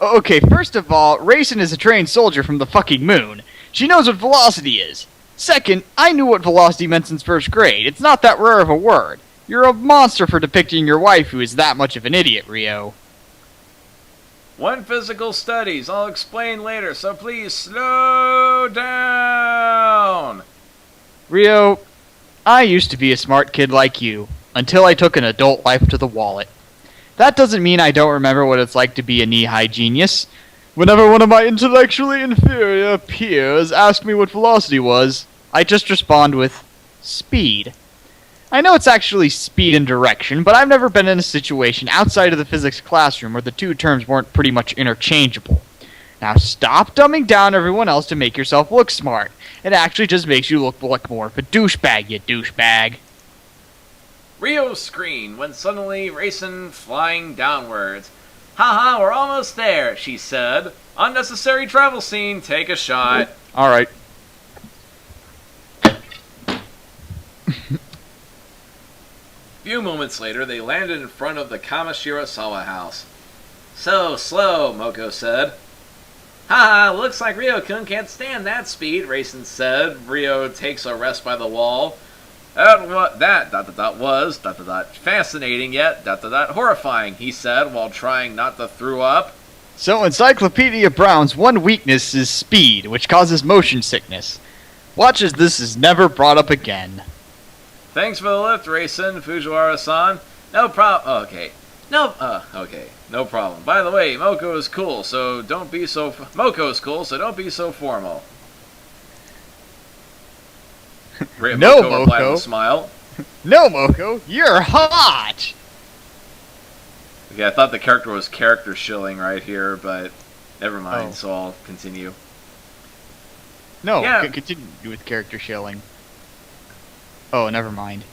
S2: Okay, first of all, Racing is a trained soldier from the fucking moon. She knows what velocity is. Second, I knew what velocity meant since first grade. It's not that rare of a word. You're a monster for depicting your wife who is that much of an idiot, Rio.
S1: One physical studies. I'll explain later, so please slow down.
S2: Rio, I used to be a smart kid like you, until I took an adult life to the wallet. That doesn't mean I don't remember what it's like to be a knee-high genius. Whenever one of my intellectually inferior peers asked me what velocity was, I just respond with, speed. I know it's actually speed and direction, but I've never been in a situation outside of the physics classroom where the two terms weren't pretty much interchangeable. Now stop dumbing down everyone else to make yourself look smart. It actually just makes you look like more of a douchebag, you douchebag.
S1: Rio screamed when suddenly Racing flying downwards. Haha, we're almost there, she said. Unnecessary travel scene, take a shot.
S2: Alright.
S1: Few moments later, they landed in front of the Kamashirasawa house. So slow, Moko said. Haha, looks like Rio-kun can't stand that speed, Racing said. Rio takes a rest by the wall. That was fascinating yet horrifying, he said while trying not to throw up.
S2: So Encyclopedia Brown's one weakness is speed, which causes motion sickness. Watch as this is never brought up again.
S1: Thanks for the lift, Racing, Fujiwara-san. No problem. Okay. No problem. By the way, Moko is cool, so don't be so formal.
S2: No,
S1: Moko replied with
S2: Moko.
S1: a smile.
S2: No, Moko, you're hot!
S1: Okay, I thought the character was character shilling right here, but never mind,
S2: Oh.
S1: so I'll continue.
S2: No,
S1: Yeah.
S2: continue with character shilling. Oh, never mind.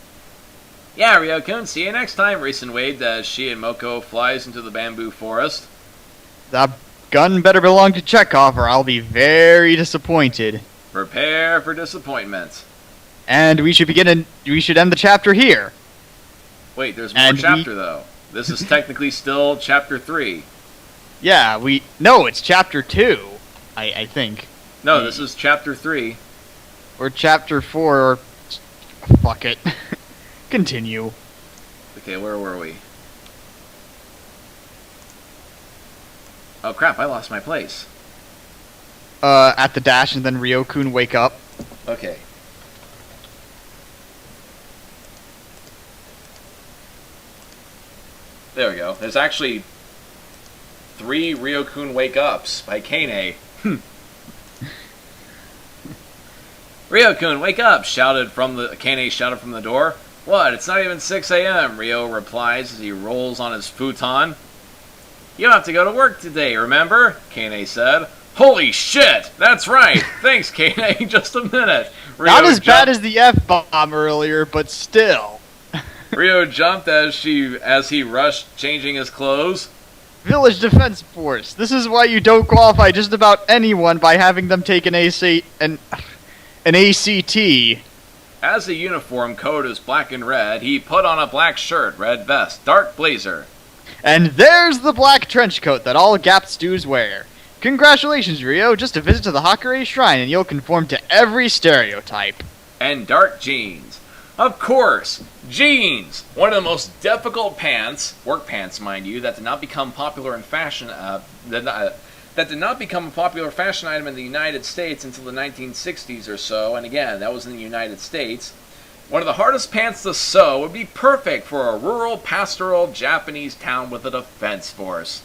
S1: Yeah, Rio-kun, see you next time, Racing waved as she and Moko flies into the bamboo forest.
S2: That gun better belong to Chekhov or I'll be very disappointed.
S1: Prepare for disappointment.
S2: And we should end the chapter here.
S1: Wait, there's more
S2: And
S1: chapter, though. This is technically still chapter 3.
S2: Yeah, no, it's chapter 2, I think.
S1: No, this is chapter 3.
S2: Or chapter 4, or... Fuck it. Continue.
S1: Okay, where were we? Oh crap, I lost my place.
S2: At the dash and then Rio-kun wake up.
S1: Okay. There we go. There's actually 3 Rio-kun wake-ups by Kane. Rio-kun, wake up! Kane shouted from the door. What? It's not even 6 a.m., Rio replies as he rolls on his futon. You don't have to go to work today, remember? Kane said. Holy shit! That's right! Thanks, Kane. Just a minute.
S2: Not as bad as the F-bomb earlier, but still.
S1: Rio jumped as he rushed, changing his clothes.
S2: Village Defense Force. This is why you don't qualify just about anyone by having them take an ACT.
S1: As the uniform code is black and red, he put on a black shirt, red vest, dark blazer.
S2: And there's the black trench coat that all Gappy Stus wear. Congratulations, Rio. Just a visit to the Hakure Shrine and you'll conform to every stereotype.
S1: And dark jeans. Of course, jeans! One of the most difficult pants, work pants mind you, that did not become popular in fashion, that did not become a popular fashion item in the United States until the 1960s or so, and again, that was in the United States. One of the hardest pants to sew would be perfect for a rural, pastoral Japanese town with a defense force.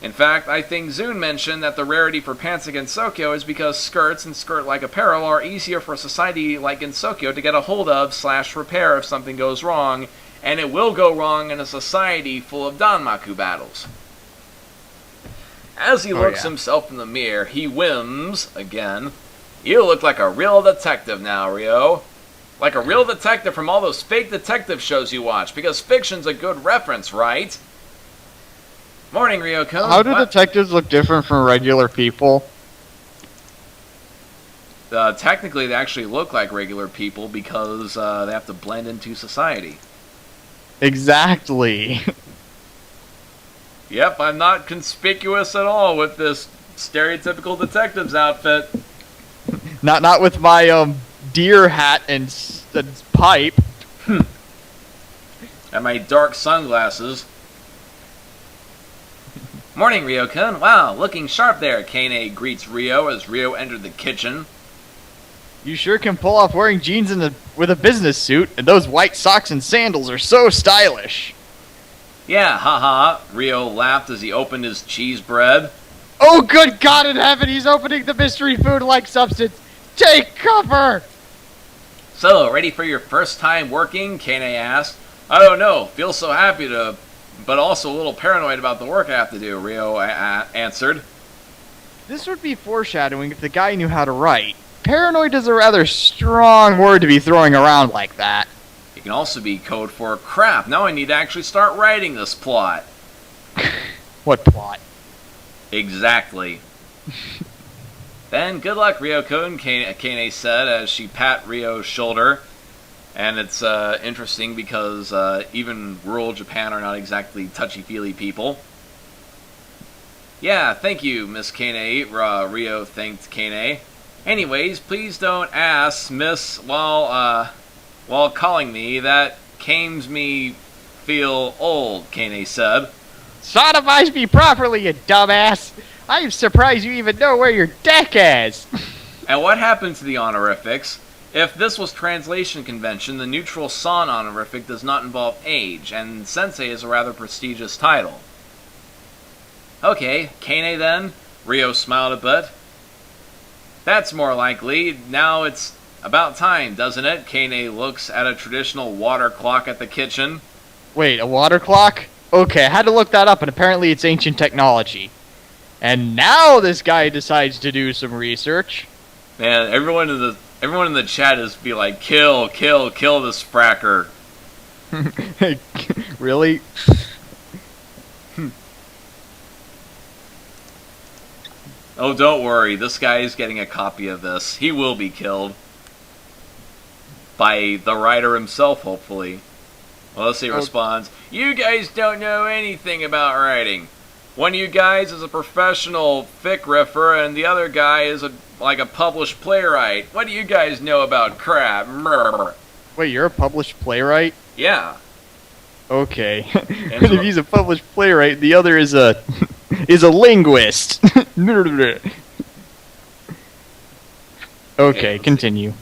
S1: In fact, I think Zune mentioned that the rarity for pants in Gensokyo is because skirts and skirt-like apparel are easier for a society like Gensokyo to get a hold of / repair if something goes wrong, and it will go wrong in a society full of Danmaku battles. As he looks himself in the mirror, he whims, again, You look like a real detective now, Rio. Like a real detective from all those fake detective shows you watch, because fiction's a good reference, right? Morning, Ryoko.
S2: How do detectives look different from regular people?
S1: Technically, they actually look like regular people because they have to blend into society.
S2: Exactly.
S1: Yep, I'm not conspicuous at all with this stereotypical detective's outfit.
S2: Not with my deer hat and pipe.
S1: And my dark sunglasses. Morning, Ryo-kun. Wow, looking sharp there, Kane greets Ryo as Ryo entered the kitchen.
S2: You sure can pull off wearing jeans with a business suit, and those white socks and sandals are so stylish.
S1: Yeah, haha, Ryo laughed as he opened his cheese bread.
S2: Oh, good God in heaven, he's opening the mystery food-like substance. Take cover!
S1: So, ready for your first time working? Kane asked. I don't know, feel so happy to, but also a little paranoid about the work I have to do, Ryo answered.
S2: This would be foreshadowing if the guy knew how to write. Paranoid is a rather strong word to be throwing around like that.
S1: It can also be code for crap. Now I need to actually start writing this plot.
S2: What plot?
S1: Exactly. Then good luck, Ryo-kun, Kane said as she pat Ryo's shoulder. And it's interesting because even rural Japan are not exactly touchy-feely people. Yeah, thank you, Miss Kane, Ryo thanked Kane. Anyways, please don't ask Miss while calling me. That cames me feel old, Kane said.
S2: Sodomize me properly, you dumbass! I'm surprised you even know where your deck is!
S1: And what happened to the honorifics? If this was translation convention, the neutral son honorific does not involve age, and sensei is a rather prestigious title. Okay, Kane then? Ryo smiled a bit. That's more likely. Now it's about time, doesn't it? Kane looks at a traditional water clock at the kitchen.
S2: Wait, a water clock? Okay, I had to look that up, and apparently it's ancient technology. And now this guy decides to do some research.
S1: Man, everyone in the chat is be like, kill this fracker.
S2: Really?
S1: Oh, don't worry. This guy is getting a copy of this. He will be killed. By the writer himself, hopefully. Well, let's see, responds, you guys don't know anything about writing. One of you guys is a professional fic riffer, and the other guy is like a published playwright. What do you guys know about crap? Brr.
S2: Wait, you're a published playwright?
S1: Yeah.
S2: Okay. But if he's a published playwright, the other is a linguist. Okay, continue.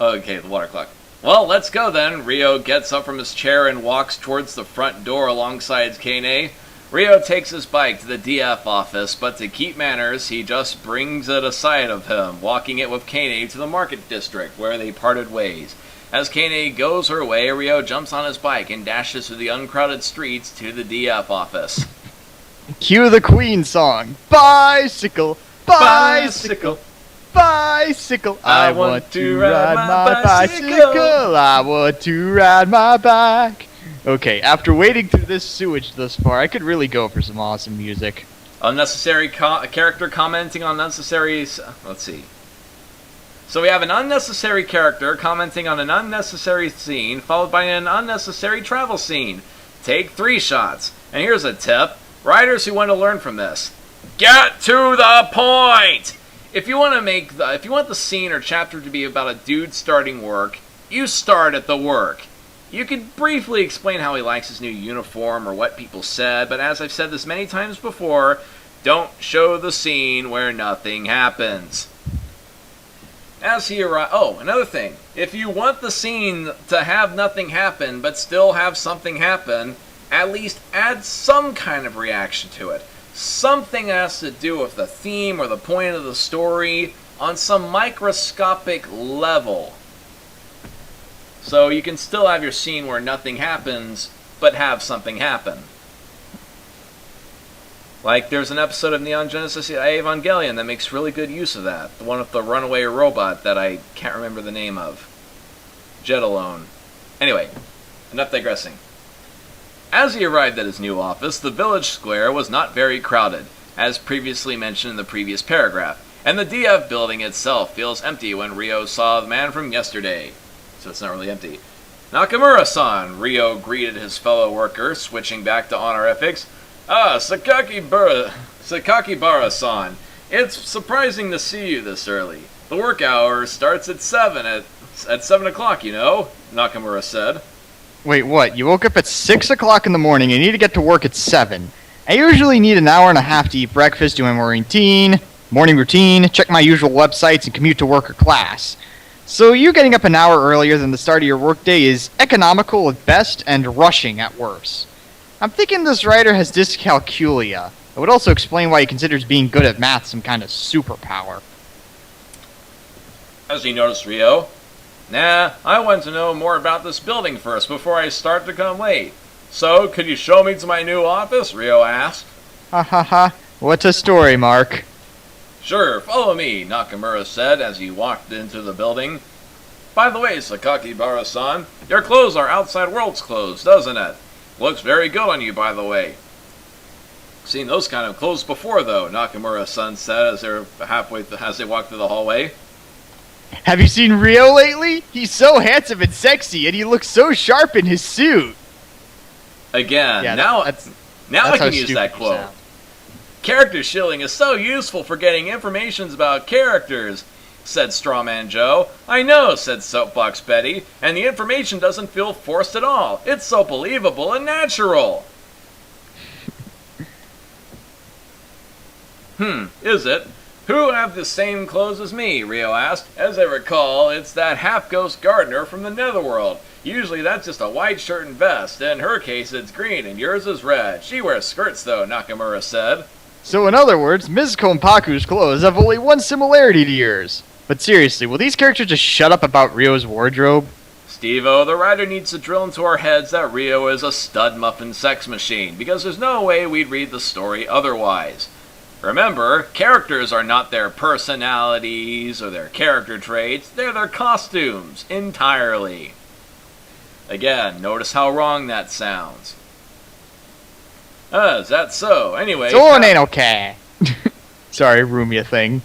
S1: Okay, the water clock. Well, let's go then. Ryo gets up from his chair and walks towards the front door alongside Kane. Ryo takes his bike to the DF office, but to keep manners, he just brings it aside of him, walking it with Kane to the market district, where they parted ways. As Kane goes her way, Ryo jumps on his bike and dashes through the uncrowded streets to the DF office.
S2: Cue the Queen song. Bicycle, bicycle, bicycle. I want to ride my bicycle. I want to ride my bike. Okay, after wading through this sewage thus far, I could really go for some awesome music.
S1: Unnecessary character commenting on unnecessary... Let's see. So we have an unnecessary character commenting on an unnecessary scene, followed by an unnecessary travel scene. Take 3 shots. And here's a tip. Writers who want to learn from this. Get to the point! If you want the scene or chapter to be about a dude starting work, you start at the work. You could briefly explain how he likes his new uniform or what people said, but as I've said this many times before, don't show the scene where nothing happens. As he arrives... Oh, another thing. If you want the scene to have nothing happen, but still have something happen, at least add some kind of reaction to it. Something has to do with the theme or the point of the story on some microscopic level. So you can still have your scene where nothing happens, but have something happen. Like, there's an episode of Neon Genesis Evangelion that makes really good use of that. The one with the runaway robot that I can't remember the name of. Jet Alone. Anyway, enough digressing. As he arrived at his new office, the village square was not very crowded, as previously mentioned in the previous paragraph, and the DF building itself feels empty when Ryo saw the man from yesterday. So it's not really empty. Nakamura-san, Ryo greeted his fellow worker, switching back to honorifics. Ah, Sakakibara-san, it's surprising to see you this early. The work hour starts at 7 o'clock, you know, Nakamura said.
S2: Wait, what? You woke up at 6 o'clock in the morning and need to get to work at 7. I usually need an hour and a half to eat breakfast, do my morning routine, check my usual websites, and commute to work or class. So you getting up an hour earlier than the start of your workday is economical at best and rushing at worst. I'm thinking this writer has dyscalculia. It would also explain why he considers being good at math some kind of superpower.
S1: As he noticed Ryo, nah, I want to know more about this building first before I start to come late. So, could you show me to my new office? Ryo asked.
S2: Ha ha ha, what a story, Mark.
S1: Sure, follow me, Nakamura said as he walked into the building. By the way, Sakakibara-san, your clothes are Outside Worlds clothes, doesn't it? Looks very good on you, by the way. Seen those kind of clothes before, though, Nakamura-san said as they walked through the hallway.
S2: Have you seen Ryo lately? He's so handsome and sexy, and he looks so sharp in his suit.
S1: Again,
S2: Yeah,
S1: now
S2: that's
S1: I
S2: how
S1: can use
S2: stupid
S1: that
S2: you
S1: quote.
S2: sound.
S1: Character shilling is so useful for getting information about characters, said Strawman Joe. I know, said Soapbox Betty, and the information doesn't feel forced at all. It's so believable and natural. Is it? Who have the same clothes as me? Ryo asked. As I recall, it's that half-ghost gardener from the Netherworld. Usually that's just a white shirt and vest. In her case, it's green, and yours is red. She wears skirts, though, Nakamura said.
S2: So in other words, Ms. Kompaku's clothes have only one similarity to yours. But seriously, will these characters just shut up about Ryo's wardrobe?
S1: Steve-O, the writer needs to drill into our heads that Ryo is a stud muffin sex machine, because there's no way we'd read the story otherwise. Remember, characters are not their personalities or their character traits, they're their costumes, entirely. Again, notice how wrong that sounds. Is that so? Anyway...
S2: So it ain't okay. Sorry, Rumia thing.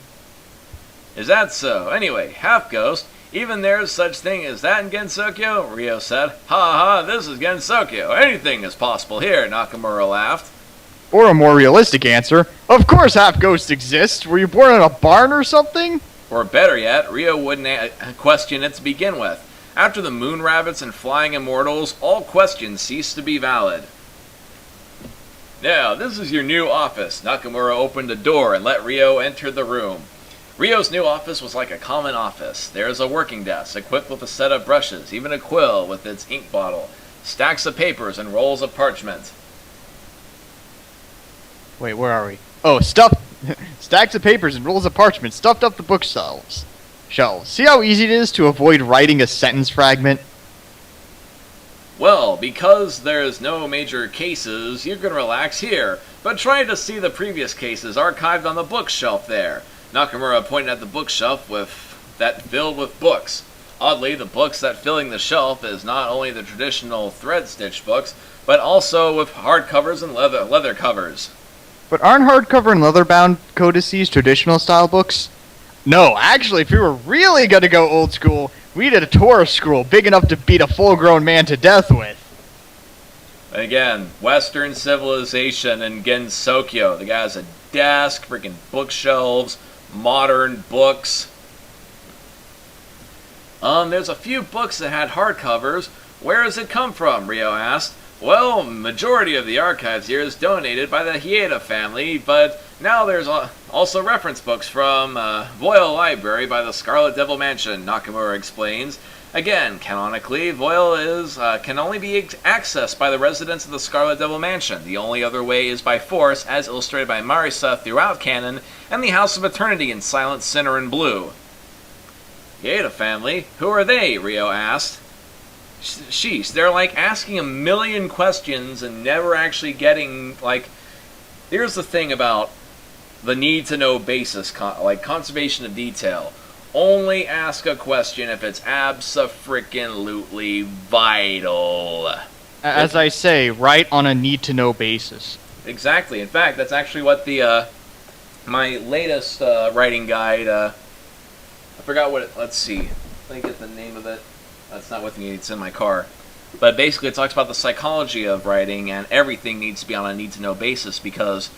S1: Is that so? Anyway, half-ghost, even there's such thing as that in Gensokyo? Ryo said. Ha ha, this is Gensokyo. Anything is possible here, Nakamura laughed.
S2: Or a more realistic answer, of course half-ghosts exist. Were you born in a barn or something?
S1: Or better yet, Ryo wouldn't question it to begin with. After the moon rabbits and flying immortals, all questions cease to be valid. Now, this is your new office. Nakamura opened the door and let Ryo enter the room. Ryo's new office was like a common office. There's a working desk, equipped with a set of brushes, even a quill with its ink bottle, stacks of papers and rolls of parchment.
S2: Wait, where are we? Oh, stacks of papers and rolls of parchment stuffed up the bookshelves. See how easy it is to avoid writing a sentence fragment?
S1: Well, because there's no major cases, you can relax here, but try to see the previous cases archived on the bookshelf there. Nakamura pointed at the bookshelf filled with books. Oddly, the books that filling the shelf is not only the traditional thread-stitched books, but also with hardcovers and leather covers.
S2: But aren't hardcover and leather-bound codices traditional style books? No, actually, if we were really gonna go old school, we did a Torah scroll big enough to beat a full-grown man to death with.
S1: Again, Western civilization and Gensokyo. The guy has a desk, freaking bookshelves, modern books. There's a few books that had hardcovers. Where does it come from? Ryo asked. Well, majority of the archives here is donated by the Hieda family, but now there's also reference books from Voile Library by the Scarlet Devil Mansion, Nakamura explains. Again, canonically, Voile can only be accessed by the residents of the Scarlet Devil Mansion. The only other way is by force, as illustrated by Marisa throughout canon, and the House of Eternity in Silent Sinner and Blue. Hieda family? Who are they? Ryo asked. Sheesh, they're like asking a million questions and never actually getting, like, Here's the thing about the need-to-know basis, like conservation of detail. Only ask a question if it's abso-freaking-lutely vital.
S2: As I say, write on a need-to-know basis.
S1: Exactly. In fact, that's actually what the my latest writing guide. I forgot what it. Let's see. Let me get the name of it. That's not with me. It's in my car. But basically, it talks about the psychology of writing, and everything needs to be on a need-to-know basis, because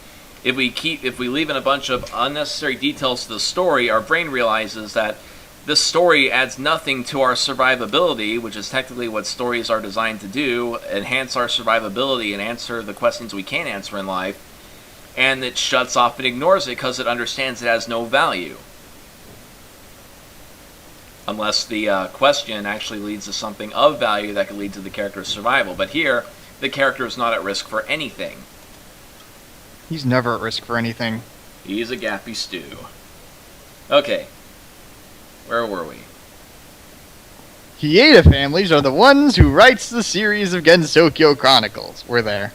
S1: if we leave in a bunch of unnecessary details to the story, our brain realizes that this story adds nothing to our survivability, which is technically what stories are designed to do, enhance our survivability and answer the questions we can't answer in life, and it shuts off and ignores it because it understands it has no value. Unless the question actually leads to something of value that could lead to the character's survival. But here, the character is not at risk for anything.
S2: He's never at risk for anything.
S1: He's a Gappy Stu. Okay. Where were we?
S2: Hieda families are the ones who writes the series of Gensokyo Chronicles. We're there.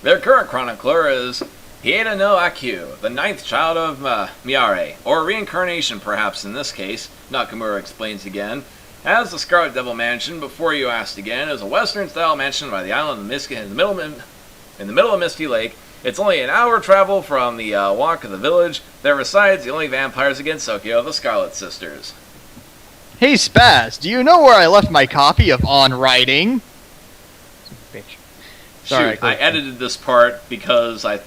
S1: Their current chronicler is Hieda no Akyu, the 9th child of Miare, or reincarnation perhaps in this case, Nakamura explains again. As the Scarlet Devil Mansion, before you asked again, is a western-style mansion by the island of in the middle of Misty Lake. It's only an hour travel from the walk of the village. There resides the only vampires of Gensokyo, the Scarlet Sisters.
S2: Hey Spaz, do you know where I left my copy of On Writing? Bitch. Sorry,
S1: Shoot, I edited this part because I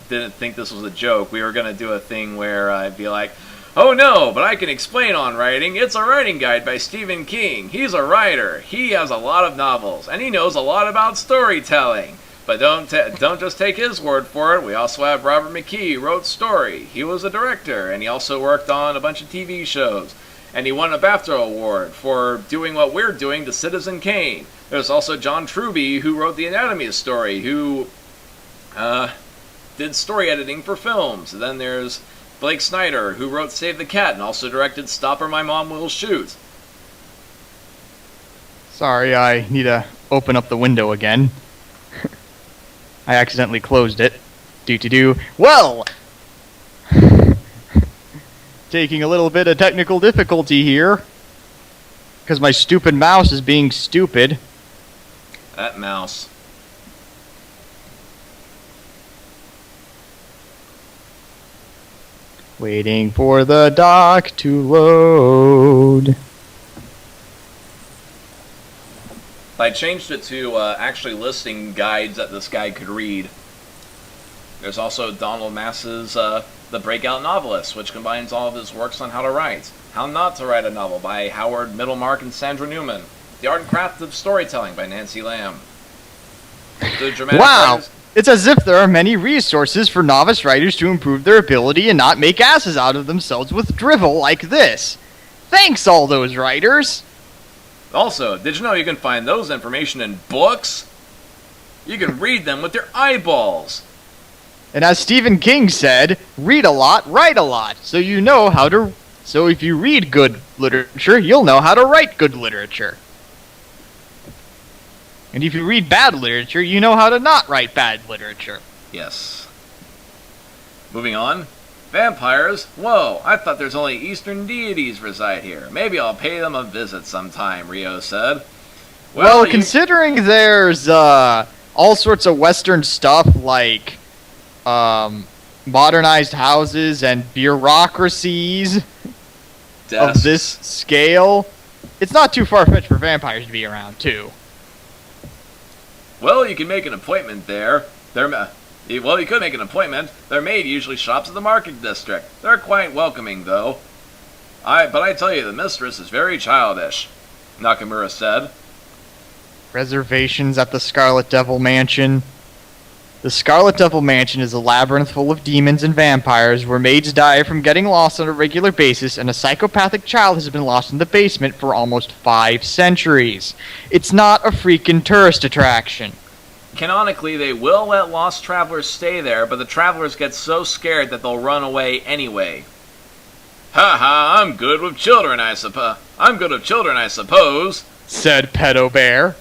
S1: didn't think this was a joke. We were going to do a thing where I'd be like, oh no, but I can explain On Writing. It's a writing guide by Stephen King. He's a writer. He has a lot of novels, and he knows a lot about storytelling. But don't just take his word for it. We also have Robert McKee, who wrote Story. He was a director, and he also worked on a bunch of TV shows. And he won a BAFTA award for doing what we're doing to Citizen Kane. There's also John Truby, who wrote The Anatomy of Story, who did story editing for films. And then there's Blake Snyder, who wrote Save the Cat and also directed Stop or My Mom Will Shoot.
S2: Sorry, I need to open up the window again. I accidentally closed it. Well! Taking a little bit of technical difficulty here. Because my stupid mouse is being stupid.
S1: That mouse.
S2: Waiting for the dock to load.
S1: I changed it to actually listing guides that this guy could read. There's also Donald Mass's The Breakout Novelist, which combines all of his works on how to write. How Not to Write a Novel by Howard Middlemark and Sandra Newman. The Art and Craft of Storytelling by Nancy Lamb. The Dramatic
S2: Wow!
S1: Writers...
S2: It's as if there are many resources for novice writers to improve their ability and not make asses out of themselves with drivel like this. Thanks, all those writers!
S1: Also, did you know you can find those information in books? You can read them with your eyeballs.
S2: And as Stephen King said, read a lot, write a lot, so if you read good literature, you'll know how to write good literature. And if you read bad literature, you know how to not write bad literature.
S1: Yes. Moving on. Vampires? Whoa, I thought there's only Eastern deities reside here. Maybe I'll pay them a visit sometime, Rio said.
S2: Well, considering there's all sorts of Western stuff like modernized houses and bureaucracies of this scale, it's not too far-fetched for vampires to be around, too.
S1: Well, you can make an appointment there. Well, you could make an appointment. Their maid usually shops at the market district. They're quite welcoming, though. But I tell you, the mistress is very childish, Nakamura said.
S2: Reservations at the Scarlet Devil Mansion. The Scarlet Devil Mansion is a labyrinth full of demons and vampires where maids die from getting lost on a regular basis, and a psychopathic child has been lost in the basement for almost 5 centuries. It's not a freaking tourist attraction.
S1: Canonically, they will let lost travelers stay there, but the travelers get so scared that they'll run away anyway. Ha ha, I'm good with children, I suppose, said Pedo Bear.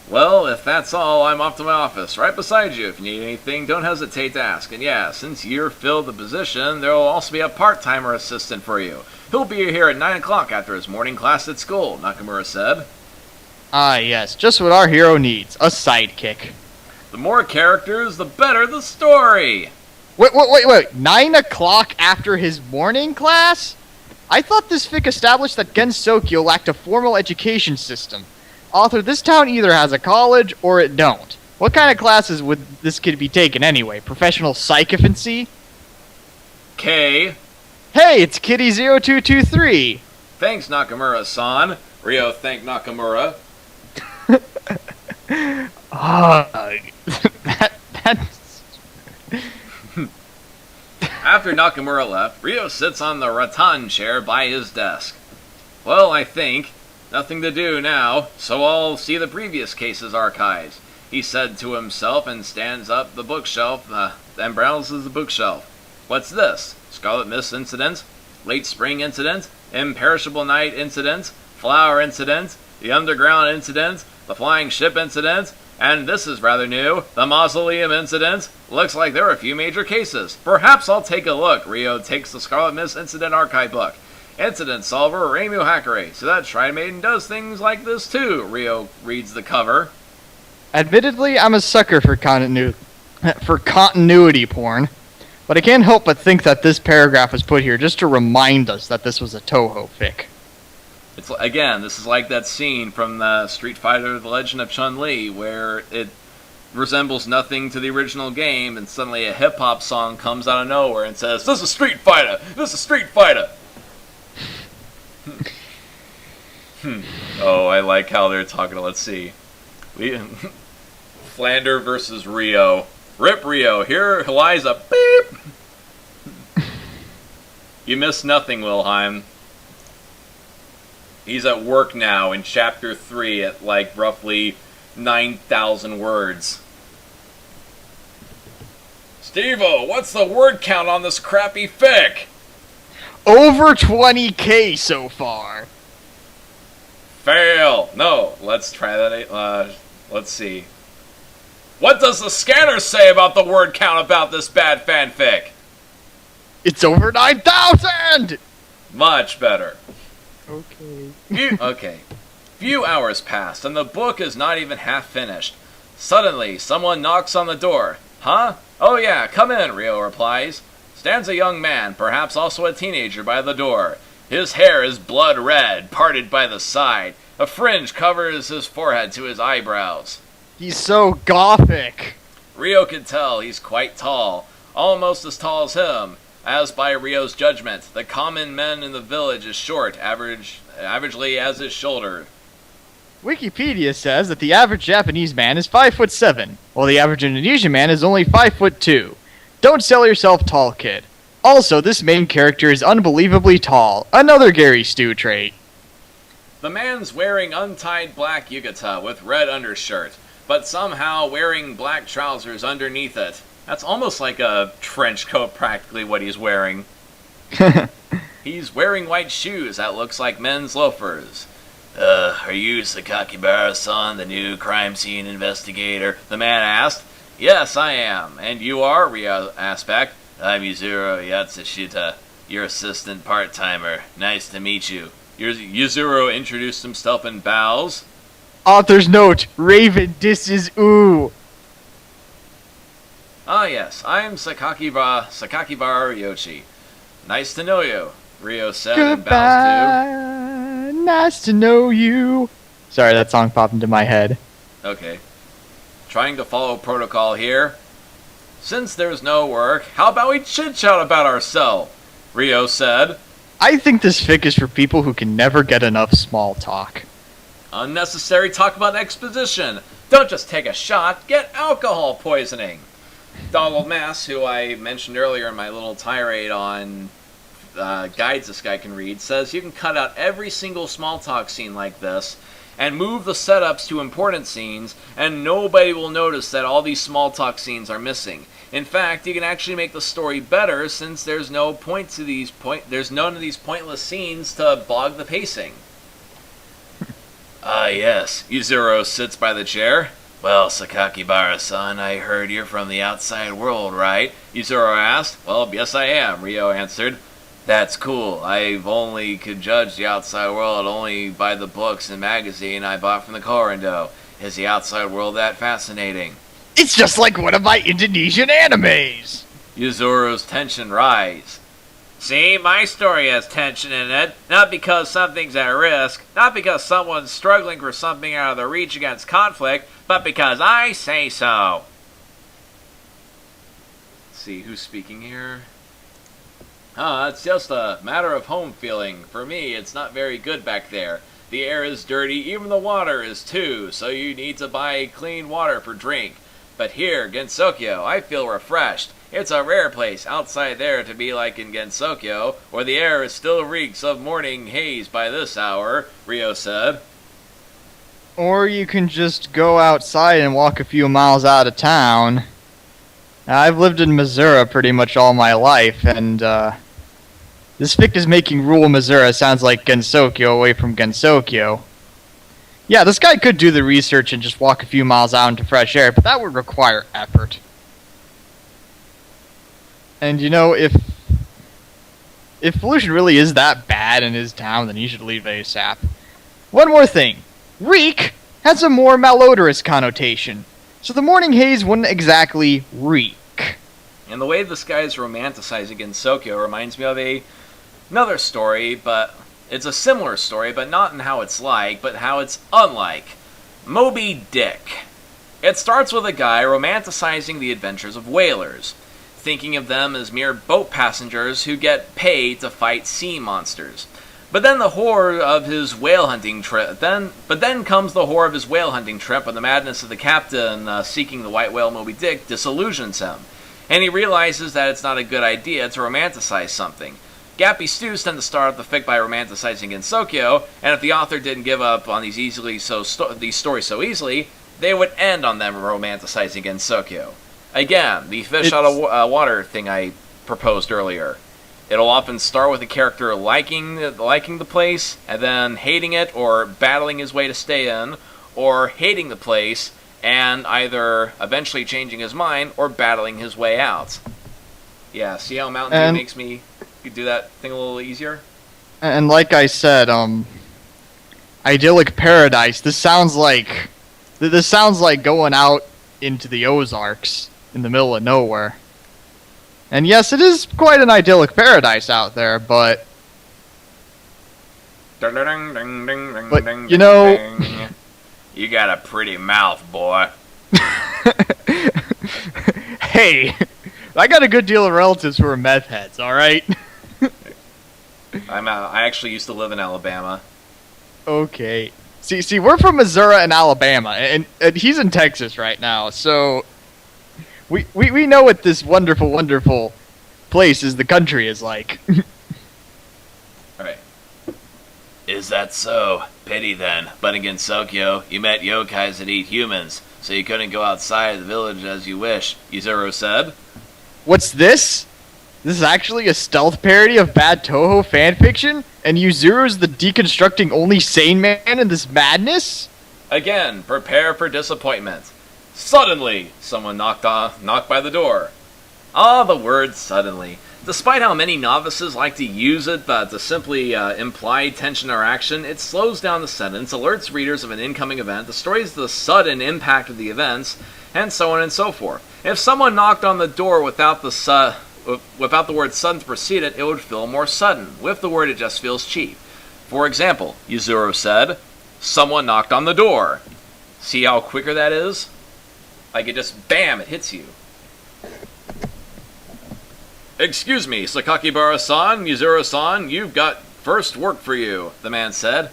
S1: Well, if that's all, I'm off to my office, right beside you. If you need anything, don't hesitate to ask. And yeah, since you're filled the position, there will also be a part-timer assistant for you. He'll be here at 9 o'clock after his morning class at school, Nakamura said.
S2: Ah, yes, just what our hero needs, a sidekick.
S1: The more characters, the better the story!
S2: Wait, 9 o'clock after his morning class? I thought this fic established that Gensokyo lacked a formal education system. Author, this town either has a college or it don't. What kind of classes would this kid be taking anyway? Professional psychophancy?
S1: K.
S2: Hey, it's Kitty0223.
S1: Thanks, Nakamura-san. Ryo thanked Nakamura.
S2: That's...
S1: After Nakamura left, Ryo sits on the rattan chair by his desk. Well, I think nothing to do now, so I'll see the previous case's archives, he said to himself and stands up the bookshelf and browses the bookshelf. What's this? Scarlet Mist incident? Late Spring incident? Imperishable Night incident? Flower incident? The Underground incident? The Flying Ship incident? And this is rather new, the Mausoleum incident. Looks like there are a few major cases. Perhaps I'll take a look. Ryo takes the Scarlet Mist incident archive book. Incident solver Reimu Hakare. So that Shrine Maiden does things like this too. Ryo reads the cover.
S2: Admittedly, I'm a sucker for continuity porn, but I can't help but think that this paragraph was put here just to remind us that this was a Toho fic.
S1: It's again, this is like that scene from the Street Fighter: The Legend of Chun-Li, where it resembles nothing to the original game, and suddenly a hip-hop song comes out of nowhere and says, "This is Street Fighter! This is Street Fighter!" Oh, I like how they're talking. Let's see. Flander versus Ryo. Rip Ryo. Here lies a beep. You missed nothing, Wilhelm. He's at work now in chapter 3 at like roughly 9,000 words. Stevo, what's the word count on this crappy fic?
S2: Over 20k so far.
S1: Fail. No, let's try that. Let's see. What does the scanner say about the word count about this bad fanfic?
S2: It's over 9,000!
S1: Much better.
S2: Okay.
S1: Okay. Few hours passed, and the book is not even half finished. Suddenly, someone knocks on the door. Huh? Oh yeah, come in, Ryo replies. Stands a young man, perhaps also a teenager, by the door. His hair is blood red, parted by the side. A fringe covers his forehead to his eyebrows.
S2: He's so gothic.
S1: Ryo can tell he's quite tall, almost as tall as him. As by Ryo's judgment, the common man in the village is short, averagely as his shoulder.
S2: Wikipedia says that the average Japanese man is 5'7", while the average Indonesian man is only 5'2". Don't sell yourself tall, kid. Also, this main character is unbelievably tall. Another Gappy Stu trait.
S1: The man's wearing untied black yukata with red undershirt, but somehow wearing black trousers underneath it. That's almost like a trench coat, practically, what he's wearing. He's wearing white shoes that looks like men's loafers. Are you Sakakibara-san, the new crime scene investigator? The man asked. Yes, I am. And you are? Ryo asked back. I'm Yuzuru Yatsushita, your assistant part-timer. Nice to meet you. Yuzuru introduced himself and bows.
S2: Author's note, Raven disses ooh.
S1: Ah yes, I'm Sakakibara Ryochi. Nice to know you, Ryo said and bowed
S2: Goodbye, nice to know you. Sorry, that song popped into my head.
S1: Okay. Trying to follow protocol here. Since there's no work, how about we chit-chat about ourselves? Ryo said.
S2: I think this fic is for people who can never get enough small talk.
S1: Unnecessary talk about exposition. Don't just take a shot, get alcohol poisoning. Donald Mass, who I mentioned earlier in my little tirade on guides this guy can read, says you can cut out every single small talk scene like this and move the setups to important scenes, and nobody will notice that all these small talk scenes are missing. In fact, you can actually make the story better since there's no point to there's none of these pointless scenes to bog the pacing. Ah, yes. Yuzuru sits by the chair. Well, Sakakibara-san, I heard you're from the outside world, right? Yuzuru asked. Well, yes I am, Ryo answered. That's cool. I've only could judge the outside world only by the books and magazine I bought from the Corando. Is the outside world that fascinating?
S2: It's just like one of my Indonesian animes!
S1: Yuzuru's tension rise. See, my story has tension in it, not because something's at risk, not because someone's struggling for something out of their reach against conflict, but because I say so. Let's see, who's speaking here? It's just a matter of home feeling. For me, it's not very good back there. The air is dirty, even the water is too, so you need to buy clean water for drink. But here, Gensokyo, I feel refreshed. It's a rare place outside there to be like in Gensokyo, where the air still reeks of morning haze by this hour, Ryo said.
S2: Or you can just go outside and walk a few miles out of town. I've lived in Missouri pretty much all my life, and this fic is making rural Missouri sounds like Gensokyo away from Gensokyo. Yeah, this guy could do the research and just walk a few miles out into fresh air, but that would require effort. And you know, if pollution really is that bad in his town, then he should leave ASAP. One more thing. Reek has a more malodorous connotation, so the morning haze wouldn't exactly reek.
S1: And the way this guy is romanticizing Gensokyo reminds me of another story, but it's a similar story, but not in how it's like, but how it's unlike. Moby Dick. It starts with a guy romanticizing the adventures of whalers, thinking of them as mere boat passengers who get paid to fight sea monsters. But then the horror of his whale hunting trip. But then comes the horror of his whale hunting trip, and the madness of the captain seeking the white whale Moby Dick disillusions him, and he realizes that it's not a good idea to romanticize something. Gappy Stu tend to start off the fic by romanticizing Gensokyo, and if the author didn't give up on these stories so easily, they would end on them romanticizing Gensokyo. Again, the fish out of water thing I proposed earlier. It'll often start with a character liking the place, and then hating it, or battling his way to stay in, or hating the place, and either eventually changing his mind, or battling his way out. Yeah, see how Mountain Dew makes me do that thing a little easier?
S2: And like I said, idyllic paradise, this sounds like going out into the Ozarks in the middle of nowhere. And yes, it is quite an idyllic paradise out there, but you know,
S1: you got a pretty mouth, boy.
S2: Hey, I got a good deal of relatives who are meth heads, alright?
S1: I actually used to live in Alabama.
S2: Okay. See, we're from Missouri and Alabama, and he's in Texas right now, so we know what this wonderful, wonderful place the country is like.
S1: Alright. Is that so? Pity then. But in Gensokyo, you met yokais that eat humans, so you couldn't go outside the village as you wish, Yuzuru said.
S2: What's this? This is actually a stealth parody of bad Toho fanfiction? And Yuzuru's the deconstructing only sane man in this madness?
S1: Again, prepare for disappointment. Suddenly, someone knocked by the door. Ah, the word suddenly. Despite how many novices like to use it to simply imply tension or action, it slows down the sentence, alerts readers of an incoming event, destroys the sudden impact of the events, and so on and so forth. If someone knocked on the door without the word sudden to precede it, it would feel more sudden. With the word, it just feels cheap. For example, Yuzuru said, someone knocked on the door. See how quicker that is? Like it just, bam, it hits you. Excuse me, Sakakibara-san, Yuzuru-san, you've got first work for you, the man said.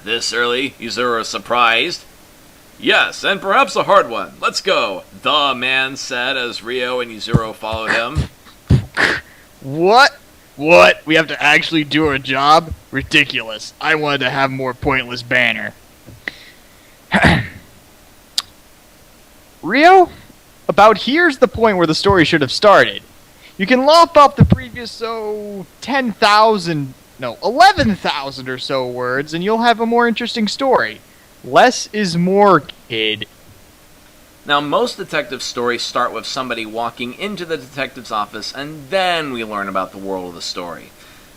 S1: This early? Yuzuru was surprised. Yes, and perhaps a hard one. Let's go, the man said as Ryo and Yuzuru followed him.
S2: What? What? We have to actually do our job? Ridiculous. I wanted to have more pointless banner. Ryo? About here's the point where the story should have started. You can lop up the previous, 11,000 or so words, and you'll have a more interesting story. Less is more, kid.
S1: Now, most detective stories start with somebody walking into the detective's office, and then we learn about the world of the story.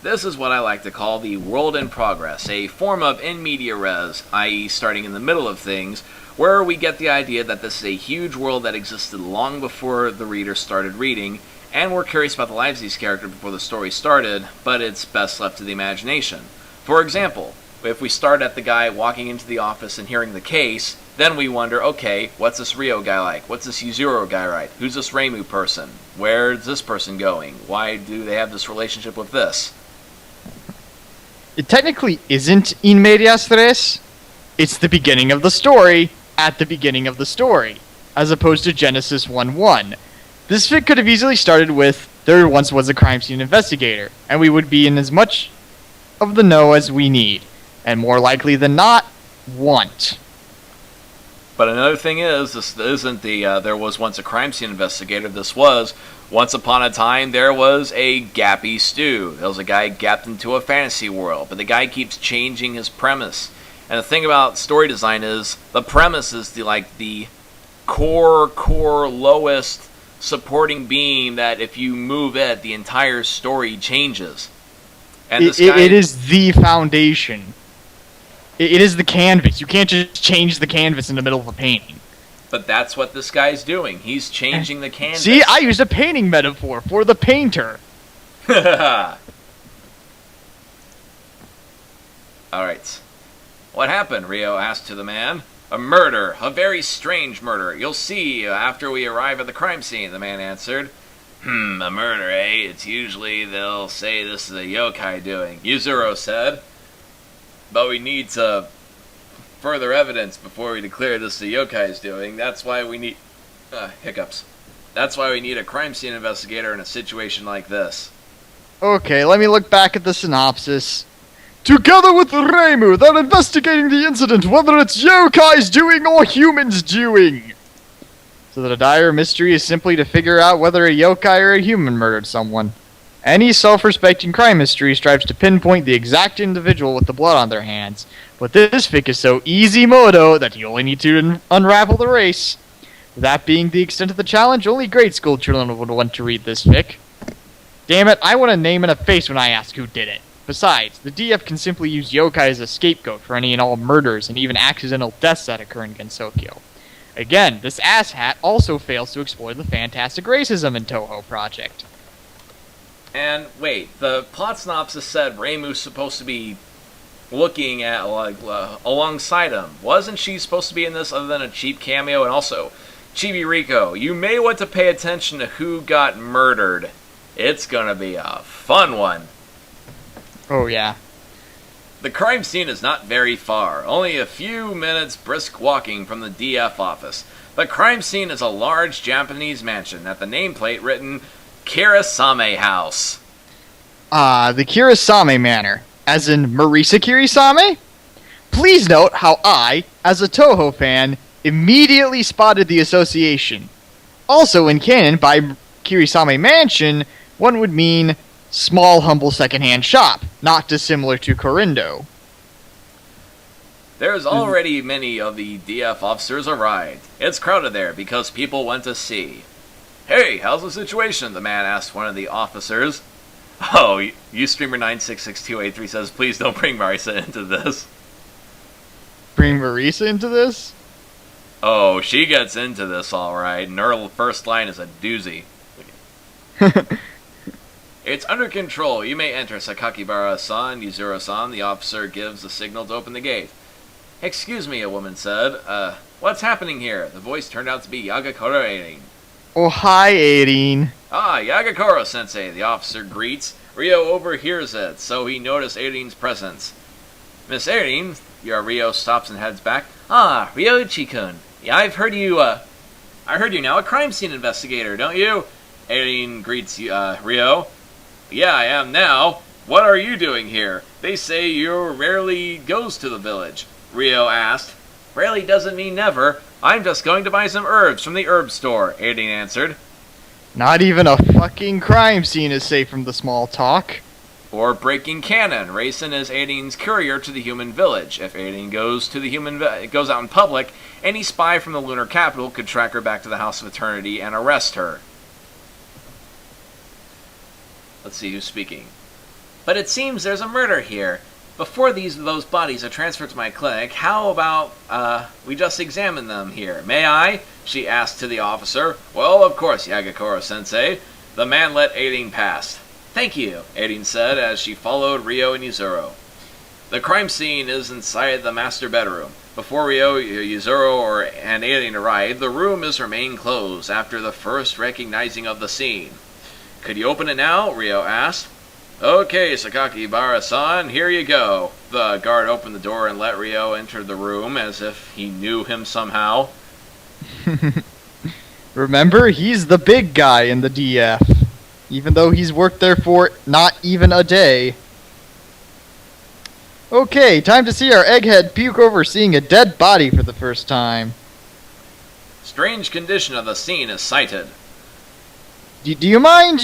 S1: This is what I like to call the world in progress, a form of in media res, i.e. starting in the middle of things, where we get the idea that this is a huge world that existed long before the reader started reading, and we're curious about the lives of these characters before the story started, but it's best left to the imagination. For example, if we start at the guy walking into the office and hearing the case, then we wonder, okay, what's this Rio guy like? What's this Yuzuru guy like? Who's this Reimu person? Where's this person going? Why do they have this relationship with this?
S2: It technically isn't in medias res. It's the beginning of the story at the beginning of the story, as opposed to Genesis 1:1. This fic could have easily started with, there once was a crime scene investigator, and we would be in as much of the know as we need, and more likely than not, want.
S1: But another thing is, this isn't the there was once a crime scene investigator. This was, once upon a time, there was a Gappy Stu. There was a guy gapped into a fantasy world, but the guy keeps changing his premise. And the thing about story design is, the premise is the core lowest supporting beam that if you move it, the entire story changes. And this guy,
S2: it is the foundation. It is the canvas. You can't just change the canvas in the middle of a painting.
S1: But that's what this guy's doing. He's changing the canvas.
S2: See, I used a painting metaphor for the painter.
S1: Alright. What happened? Rio asked to the man. A murder. A very strange murder. You'll see after we arrive at the crime scene, the man answered. A murder, eh? It's usually they'll say this is a yokai doing, Yuzuru said. But we need to further evidence before we declare this the yokai is doing. That's why we need... hiccups. That's why we need a crime scene investigator in a situation like this.
S2: Okay, let me look back at the synopsis. Together with Reimu, they're investigating the incident, whether it's yokais doing or humans doing. So the dire mystery is simply to figure out whether a yokai or a human murdered someone. Any self-respecting crime mystery strives to pinpoint the exact individual with the blood on their hands, but this fic is so easy modo that you only need to unravel the race. That being the extent of the challenge, only grade school children would want to read this fic. Damn it, I want a name and a face when I ask who did it. Besides, the DF can simply use yokai as a scapegoat for any and all murders and even accidental deaths that occur in Gensokyo. Again, this asshat also fails to explore the fantastic racism in Toho Project.
S1: And wait, the plot synopsis said Reimu's supposed to be looking at, alongside him. Wasn't she supposed to be in this other than a cheap cameo? And also, Chibi Rico, you may want to pay attention to who got murdered. It's gonna be a fun one.
S2: Oh yeah.
S1: The crime scene is not very far, only a few minutes brisk walking from the DF office. The crime scene is a large Japanese mansion at the nameplate written Kirasame House.
S2: The Kirasame Manor, as in Marisa Kirisame? Please note how I, as a Toho fan, immediately spotted the association. Also in canon, by Kirisame Mansion, one would mean small, humble secondhand shop, not dissimilar to Korindo.
S1: There's already many of the DF officers arrived. It's crowded there because people went to see. Hey, how's the situation? The man asked one of the officers. Oh, Ustreamer966283 says, please don't bring Marisa into this.
S2: Bring Marisa into this?
S1: Oh, she gets into this alright, and her first line is a doozy. It's under control. You may enter, Sakakibara-san, Yuzuru-san. The officer gives the signal to open the gate. Excuse me, a woman said. What's happening here? The voice turned out to be Yagakoro Eirin.
S2: Oh, hi, Eirin.
S1: Ah, Yagakoro-sensei, the officer greets. Rio overhears it, so he noticed Eirin's presence. Miss Eirin, Rio stops and heads back. Ah, Ryoichi-kun. Yeah, I heard you now a crime scene investigator, don't you? Eirin greets Rio. Yeah, I am now. What are you doing here? They say you rarely goes to the village. Rio asked. Rarely doesn't mean never. I'm just going to buy some herbs from the herb store, Eirin answered.
S2: Not even a fucking crime scene is safe from the small talk.
S1: Or breaking canon. Raisin is Alien's courier to the human village. If Alien goes out in public, any spy from the lunar capital could track her back to the House of Eternity and arrest her. Let's see who's speaking. But it seems there's a murder here. Before those bodies are transferred to my clinic, how about we just examine them here? May I? She asked to the officer. Well, of course, Yagakoro-sensei. The man let Alien pass. Thank you, Alien said as she followed Ryo and Yuzuru. The crime scene is inside the master bedroom. Before Ryo, Yuzuru, and Alien arrive, the room is remained closed after the first recognizing of the scene. Could you open it now? Ryo asked. Okay, Sakakibara-san, here you go. The guard opened the door and let Ryo enter the room as if he knew him somehow.
S2: Remember, he's the big guy in the DF. Even though he's worked there for not even a day. Okay, time to see our egghead puke over seeing a dead body for the first time.
S1: Strange condition of the scene is cited.
S2: Do you mind,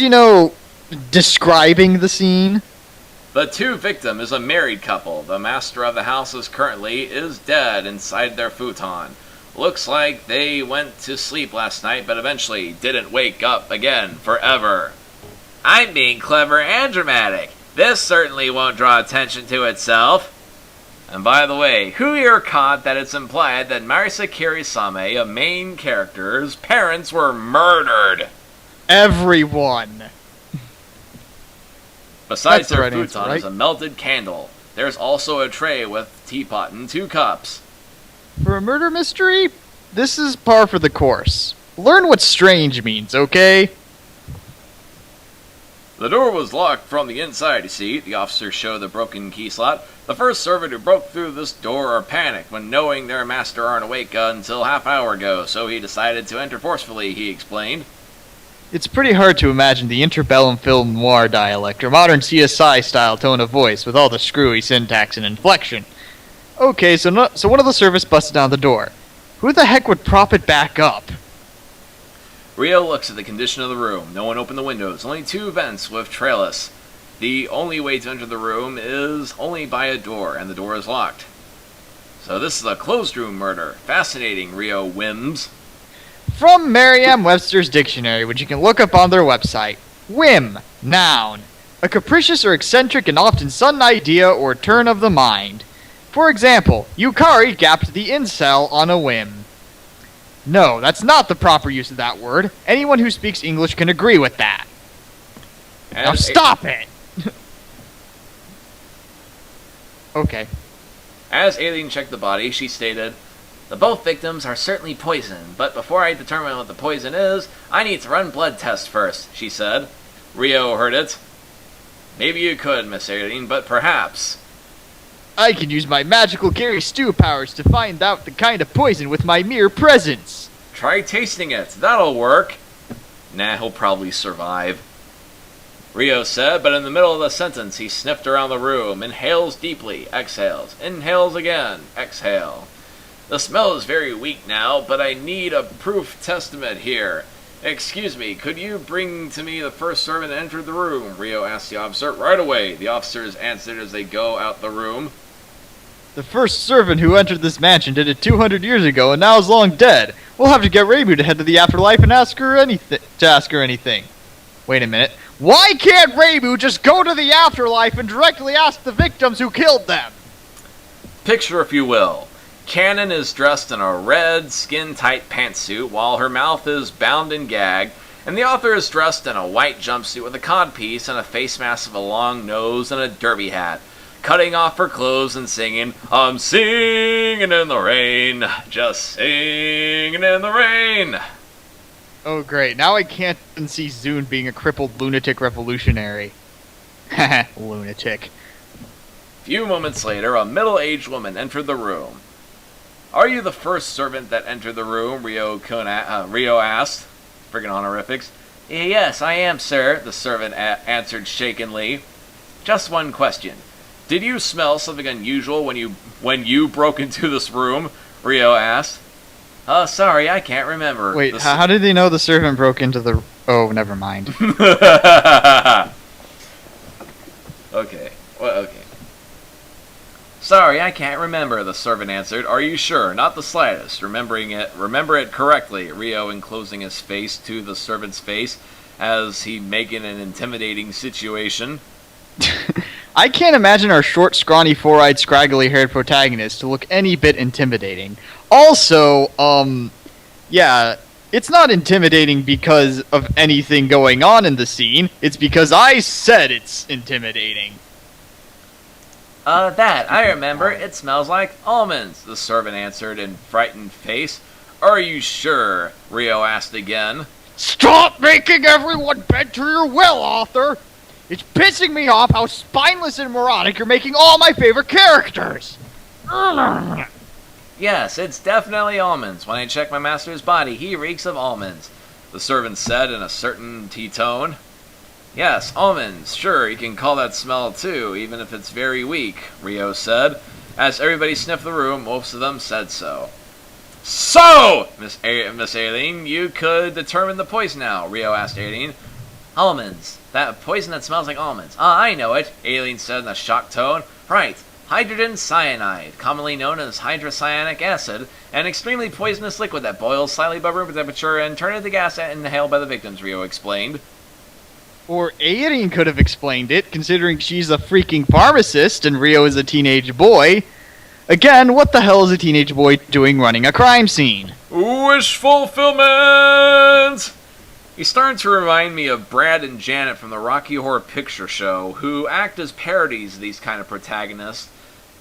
S2: describing the scene?
S1: The two victim is a married couple. The master of the house is dead inside their futon. Looks like they went to sleep last night, but eventually didn't wake up again forever. I'm being clever and dramatic. This certainly won't draw attention to itself. And by the way, who here caught that it's implied that Marisa Kirisame, a main character's parents, were murdered?
S2: Everyone.
S1: Besides their futon is a melted candle. There's also a tray with teapot and 2 cups.
S2: For a murder mystery, this is par for the course. Learn what strange means, okay?
S1: The door was locked from the inside, you see. The officer showed the broken key slot. The first servant who broke through this door panicked when knowing their master aren't awake until half-hour ago, so he decided to enter forcefully, he explained.
S2: It's pretty hard to imagine the interbellum film noir dialect or modern CSI-style tone of voice with all the screwy syntax and inflection. Okay, so one of the servants busted down the door. Who the heck would prop it back up?
S1: Ryo looks at the condition of the room. No one opened the windows. Only 2 vents with trellis. The only way to enter the room is only by a door, and the door is locked. So this is a closed room murder. Fascinating, Ryo whims.
S2: From Merriam-Webster's dictionary, which you can look up on their website. Whim, noun. A capricious or eccentric and often sudden idea or turn of the mind. For example, Yukari gapped the incel on a whim. No, that's not the proper use of that word. Anyone who speaks English can agree with that. Now stop it! Okay.
S1: As Alien checked the body, she stated, both victims are certainly poisoned, but before I determine what the poison is, I need to run blood tests first, she said. Ryo heard it. Maybe you could, Miss Alien, but perhaps.
S2: I can use my magical Gappy Stu powers to find out the kind of poison with my mere presence.
S1: Try tasting it. That'll work. Nah, he'll probably survive. Ryo said, but in the middle of the sentence, he sniffed around the room, inhales deeply, exhales, inhales again, exhale. The smell is very weak now, but I need a proof testament here. Excuse me, could you bring to me the first servant that entered the room? Ryo asked the officer. Right away, the officers answered as they go out the room.
S2: The first servant who entered this mansion did it 200 years ago and now is long dead. We'll have to get Reimu to head to the afterlife and ask her anything. Wait a minute. Why can't Reimu just go to the afterlife and directly ask the victims who killed them?
S1: Picture, if you will. Canon is dressed in a red, skin-tight pantsuit while her mouth is bound and gagged, and the author is dressed in a white jumpsuit with a codpiece and a face mask with a long nose and a derby hat, cutting off her clothes and singing, I'm singing in the rain, just singing in the rain.
S2: Oh great, now I can't unsee Zune being a crippled lunatic revolutionary. Haha, lunatic.
S1: Few moments later, a middle-aged woman entered the room. Are you the first servant that entered the room? Ryo asked. Friggin' honorifics. Yes, I am, sir, the servant answered shakenly. Just one question. Did you smell something unusual when you broke into this room? Ryo asked. Sorry, I can't remember.
S2: Wait, how did they know the servant broke into the... Oh, never mind.
S1: Okay, sorry, I can't remember, the servant answered. Are you sure? Not the slightest. Remember it correctly, Rio enclosing his face to the servant's face as he making an intimidating situation.
S2: I can't imagine our short, scrawny, four-eyed, scraggly-haired protagonist to look any bit intimidating. Also, yeah, it's not intimidating because of anything going on in the scene. It's because I said it's intimidating.
S1: That, I remember. It smells like almonds, the servant answered in frightened face. Are you sure? Rio asked again.
S2: Stop making everyone bend to your will, author! It's pissing me off how spineless and moronic you're making all my favorite characters!
S1: Yes, it's definitely almonds. When I check my master's body, he reeks of almonds, the servant said in a certainty tone. Yes, almonds. Sure, you can call that smell too, even if it's very weak, Rio said. As everybody sniffed the room, most of them said so. So, Miss Aileen, you could determine the poison now, Rio asked Aileen. Almonds. That poison that smells like almonds. Ah, I know it, Aileen said in a shocked tone. Right. Hydrogen cyanide, commonly known as hydrocyanic acid, an extremely poisonous liquid that boils slightly above room temperature and turns into gas inhaled by the victims, Rio explained.
S2: Or Aileen could have explained it, considering she's a freaking pharmacist and Rio is a teenage boy. Again, what the hell is a teenage boy doing running a crime scene?
S1: Wish fulfillment! He's starting to remind me of Brad and Janet from the Rocky Horror Picture Show, who act as parodies of these kind of protagonists,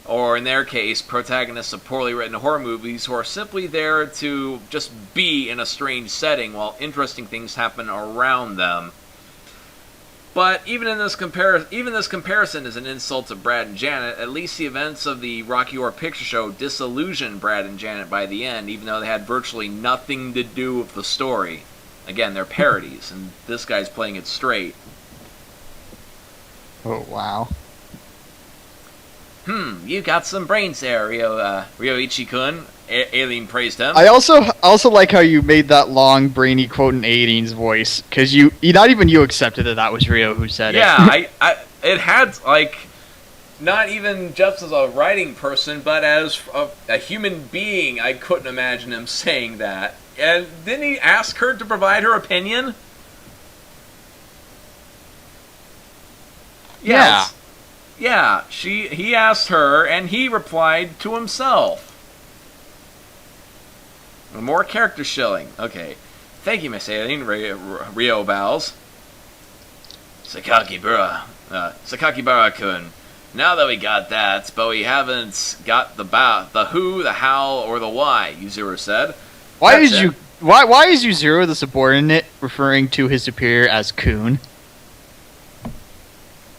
S1: or in their case, protagonists of poorly written horror movies who are simply there to just be in a strange setting while interesting things happen around them. But even this comparison is an insult to Brad and Janet. At least the events of the Rocky Horror Picture Show disillusioned Brad and Janet by the end, even though they had virtually nothing to do with the story. Again, they're parodies, and this guy's playing it straight.
S2: Oh, wow.
S1: You got some brains there, Ryoichi-kun. Aileen praised him.
S2: I also like how you made that long, brainy quote in Aileen's voice, because not even you accepted that was Rio who said it.
S1: Yeah, it had, like, not even just as a writing person, but as a human being, I couldn't imagine him saying that. And didn't he ask her to provide her opinion? Yes. Yeah, he asked her, and he replied to himself. More character shilling. Okay. Thank you, Miss Aileen, Rio bows. Sakakibara-kun. Now that we got that, but we haven't got the who, the how, or the why, Yuzuru said.
S2: Why is Yuzuru the subordinate referring to his superior as Kun?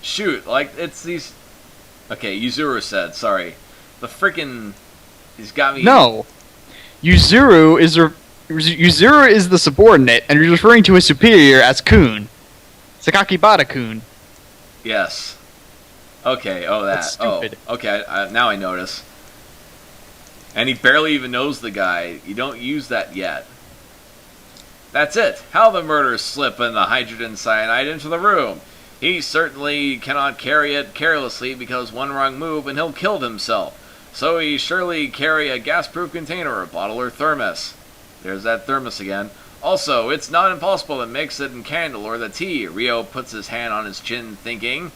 S1: Shoot, like, it's these... Okay, Yuzuru said, sorry. The frickin'... He's got me...
S2: No. Yuzuru is the subordinate, and he's referring to his superior as Kun. Sakakibara-kun.
S1: Yes. Okay, that.
S2: That's stupid.
S1: Oh, okay, now I notice. And he barely even knows the guy. You don't use that yet. That's it. How the murderers slip in the hydrogen cyanide into the room. He certainly cannot carry it carelessly because one wrong move and he'll kill himself. So he surely carry a gas-proof container, a bottle, or thermos. There's that thermos again. Also, it's not impossible to mix it in candle or the tea. Rio puts his hand on his chin, thinking.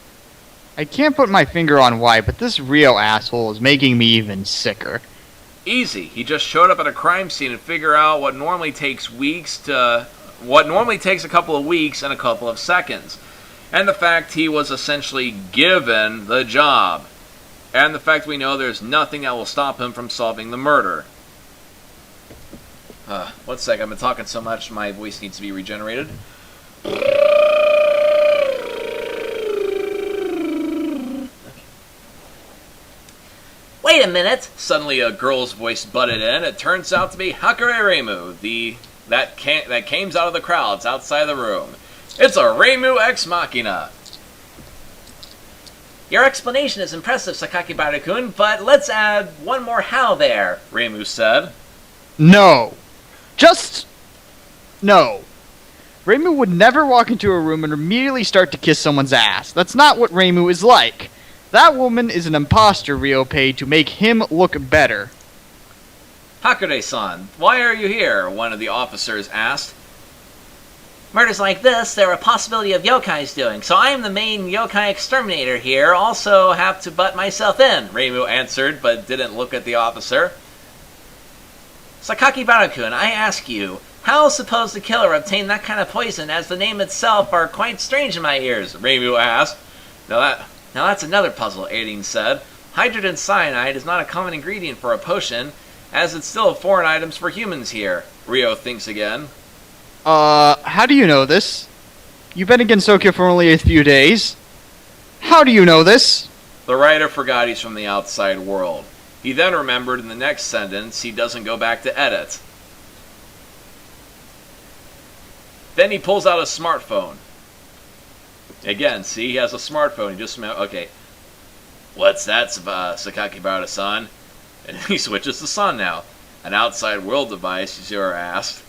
S2: I can't put my finger on why, but this Rio asshole is making me even sicker.
S1: Easy. He just showed up at a crime scene and figure out what normally takes a couple of weeks and a couple of seconds. And the fact he was essentially given the job. And the fact we know there's nothing that will stop him from solving the murder. One sec, I've been talking so much, my voice needs to be regenerated. Wait a minute! Suddenly a girl's voice butted in. It turns out to be Hakare Reimu, that came out of the crowds outside the room. It's a Reimu ex machina. Your explanation is impressive, Sakakibara-kun, but let's add one more how there, Reimu said.
S2: No. Just... no. Reimu would never walk into a room and immediately start to kiss someone's ass. That's not what Reimu is like. That woman is an imposter Ryo paid to make him look better.
S1: Hakure-san, why are you here? One of the officers asked.
S3: Murders like this, there are a possibility of yokais doing, so I am the main yokai exterminator here, also have to butt myself in,
S1: Reimu answered, but didn't look at the officer.
S3: Sakakibara-kun, I ask you, how suppose the killer obtained that kind of poison, as the name itself are quite strange in my ears?
S1: Reimu asked.
S3: Now that's another puzzle, Aideen said. Hydrogen cyanide is not a common ingredient for a potion, as it's still a foreign item for humans here.
S1: Ryo thinks again.
S2: How do you know this? You've been in Gensokyo for only a few days. How do you know this?
S1: The writer forgot he's from the outside world. He then remembered in the next sentence he doesn't go back to edit. Then he pulls out a smartphone. Again, see, he has a smartphone. He just okay. What's that, Sakakibara-san? And he switches to San now. An outside world device, Yuzuru asked.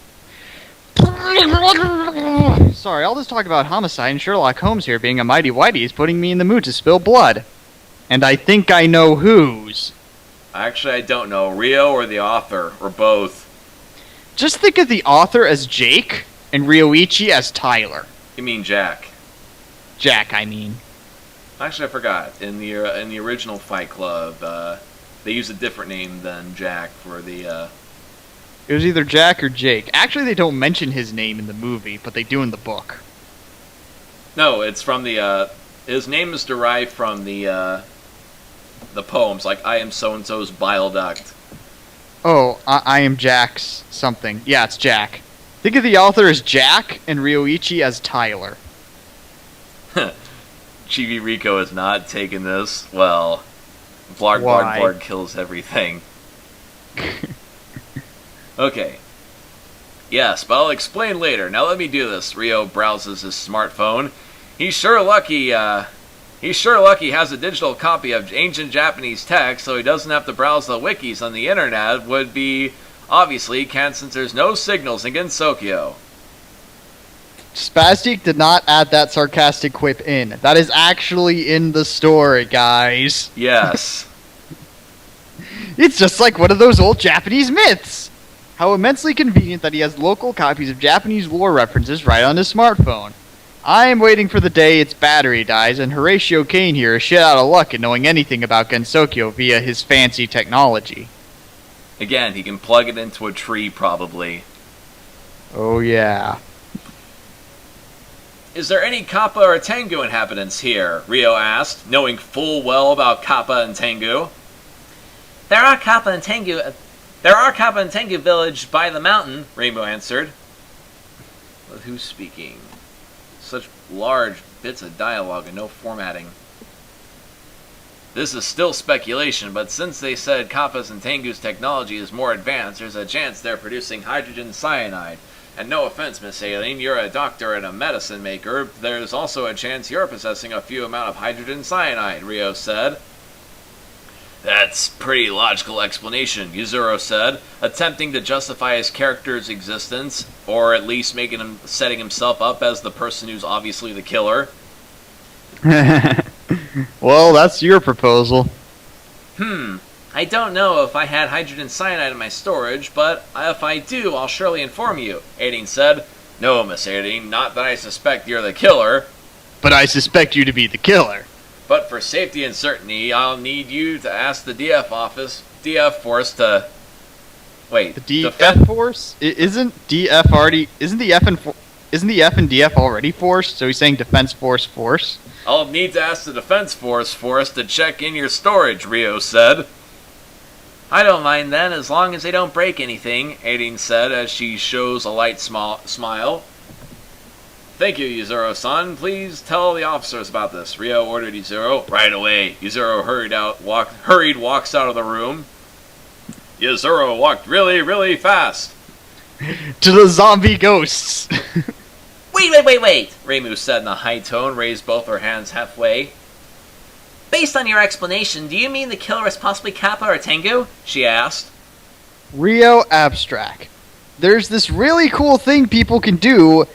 S2: Sorry, all this talk about homicide and Sherlock Holmes here being a mighty whitey is putting me in the mood to spill blood. And I think I know whose.
S1: Actually, I don't know. Ryo or the author, or both.
S2: Just think of the author as Jake, and Ryoichi as Tyler.
S1: You mean Jack?
S2: Jack, I mean.
S1: Actually, I forgot. In the original Fight Club, they used a different name than Jack for the...
S2: It was either Jack or Jake. Actually, they don't mention his name in the movie, but they do in the book.
S1: No, it's from the... his name is derived from the poems, like, I am so-and-so's bile duct.
S2: Oh, I am Jack's something. Yeah, it's Jack. Think of the author as Jack, and Ryoichi as Tyler.
S1: Chibi Rico is not taking this well. Blarg kills everything. Okay. Yes, but I'll explain later. Now let me do this. Ryo browses his smartphone. He's sure lucky has a digital copy of ancient Japanese text, so he doesn't have to browse the wikis on the internet. Would be, obviously, can't since there's no signals in Gensokyo.
S2: Spaztique did not add that sarcastic quip in. That is actually in the story, guys.
S1: Yes.
S2: It's just like one of those old Japanese myths. How immensely convenient that he has local copies of Japanese lore references right on his smartphone. I am waiting for the day its battery dies, and Horatio Kane here is shit out of luck at knowing anything about Gensokyo via his fancy technology.
S1: Again, he can plug it into a tree, probably.
S2: Oh, yeah.
S1: Is there any Kappa or Tengu inhabitants here? Ryo asked, knowing full well about Kappa and Tengu.
S3: There are Kappa and Tengu village by the mountain, Reimu answered.
S1: But who's speaking? Such large bits of dialogue and no formatting. This is still speculation, but since they said Kappa's and Tengu's technology is more advanced, there's a chance they're producing hydrogen cyanide. And no offense, Miss Aileen, you're a doctor and a medicine maker. There's also a chance you're possessing a few amount of hydrogen cyanide, Ryo said. That's pretty logical explanation, Yuzuru said, attempting to justify his character's existence, or at least setting himself up as the person who's obviously the killer.
S2: Well, that's your proposal.
S3: I don't know if I had hydrogen cyanide in my storage, but if I do, I'll surely inform you,
S1: Aideen said. No, Miss Aideen, not that I suspect you're the killer.
S2: But I suspect you to be the killer.
S1: But for safety and certainty, I'll need you to ask the DF force to... Wait,
S2: the DF force? Isn't the F and DF already force? So he's saying defense force?
S1: I'll need to ask the defense force to check in your storage, Ryo said.
S3: I don't mind then, as long as they don't break anything,
S1: Aideen said as she shows a light smile. Thank you, Yuzuru-san. Please tell the officers about this, Ryo ordered Yuzuru. Right away. Yuzuru walks out of the room. Yuzuru walked really, really fast.
S2: To the zombie ghosts.
S3: Wait,
S1: Reimu said in a high tone, raised both her hands halfway.
S3: Based on your explanation, do you mean the killer is possibly Kappa or Tengu? She asked.
S2: Ryo abstract. There's this really cool thing people can do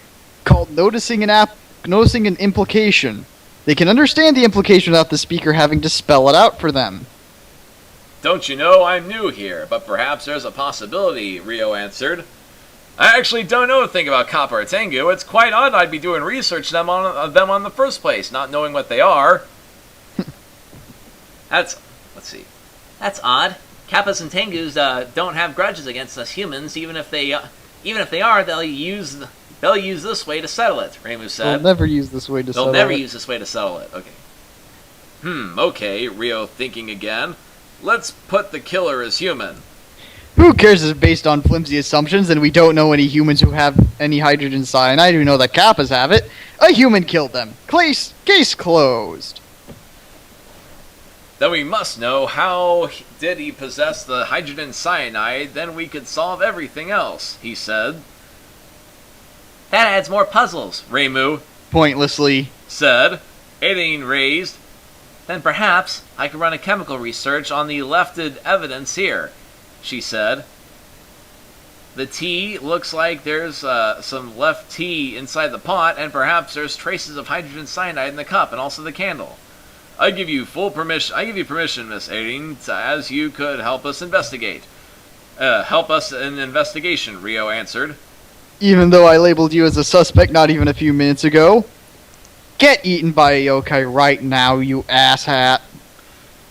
S2: called noticing an implication. They can understand the implication without the speaker having to spell it out for them.
S1: Don't you know I'm new here, but perhaps there's a possibility, Rio answered. I actually don't know a thing about Kappa or Tengu. It's quite odd I'd be doing research them on the first place, not knowing what they are. Let's see.
S3: That's odd. Kappas and Tengus don't have grudges against us humans. Even if they are, they'll use this way to settle it. Reimu said.
S2: They'll never use this way to settle it.
S3: They'll never use this way to settle it. Okay.
S1: Okay, Rio thinking again. Let's put the killer as human.
S2: Who cares if it's based on flimsy assumptions and we don't know any humans who have any hydrogen cyanide? We know that Kappas have it. A human killed them. Case closed.
S1: Then we must know how did he possess the hydrogen cyanide, then we could solve everything else, he said.
S3: That adds more puzzles,
S1: Reimu
S2: Pointlessly
S1: said, aiding raised.
S3: Then perhaps I could run a chemical research on the lefted evidence here, she said.
S1: The tea looks like there's some left tea inside the pot, and perhaps there's traces of hydrogen cyanide in the cup and also the candle. I give you permission, Miss Aiding, as you could help us investigate. Help us in investigation, Rio answered.
S2: even though I labeled you as a suspect not even a few minutes ago. Get eaten by a yokai right now, you asshat.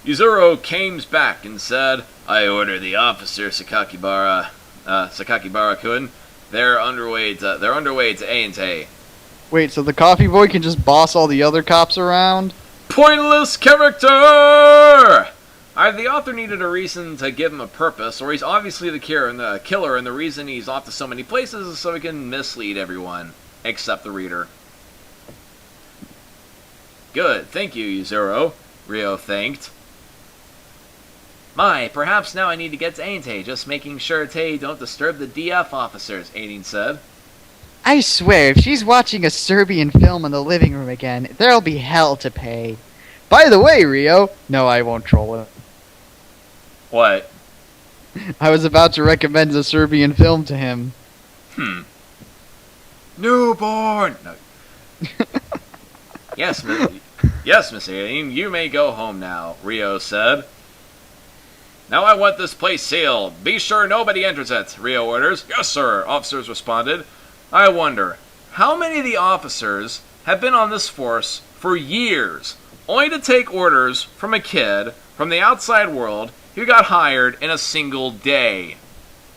S1: Yuzuru came back and said, I order the officer, Sakakibara-kun. They're underway to A&T.
S2: Wait, so the coffee boy can just boss all the other cops around?
S1: Pointless character! Either the author needed a reason to give him a purpose, or he's obviously the killer, and the reason he's off to so many places is so he can mislead everyone, except the reader. Good, thank you, Yuzuru, Rio thanked.
S3: Perhaps now I need to get to Ainte, just making sure Tay don't disturb the DF officers, Aiding said.
S2: I swear, if she's watching a Serbian film in the living room again, there'll be hell to pay. By the way, Rio... No, I won't troll it.
S1: What?
S2: I was about to recommend a Serbian film to him.
S1: Newborn! No. Yes, Miss Aiding, you may go home now, Rio said. Now I want this place sealed. Be sure nobody enters it, Rio orders. Yes, sir, officers responded. I wonder, how many of the officers have been on this force for years, only to take orders from a kid from the outside world who got hired in a single day?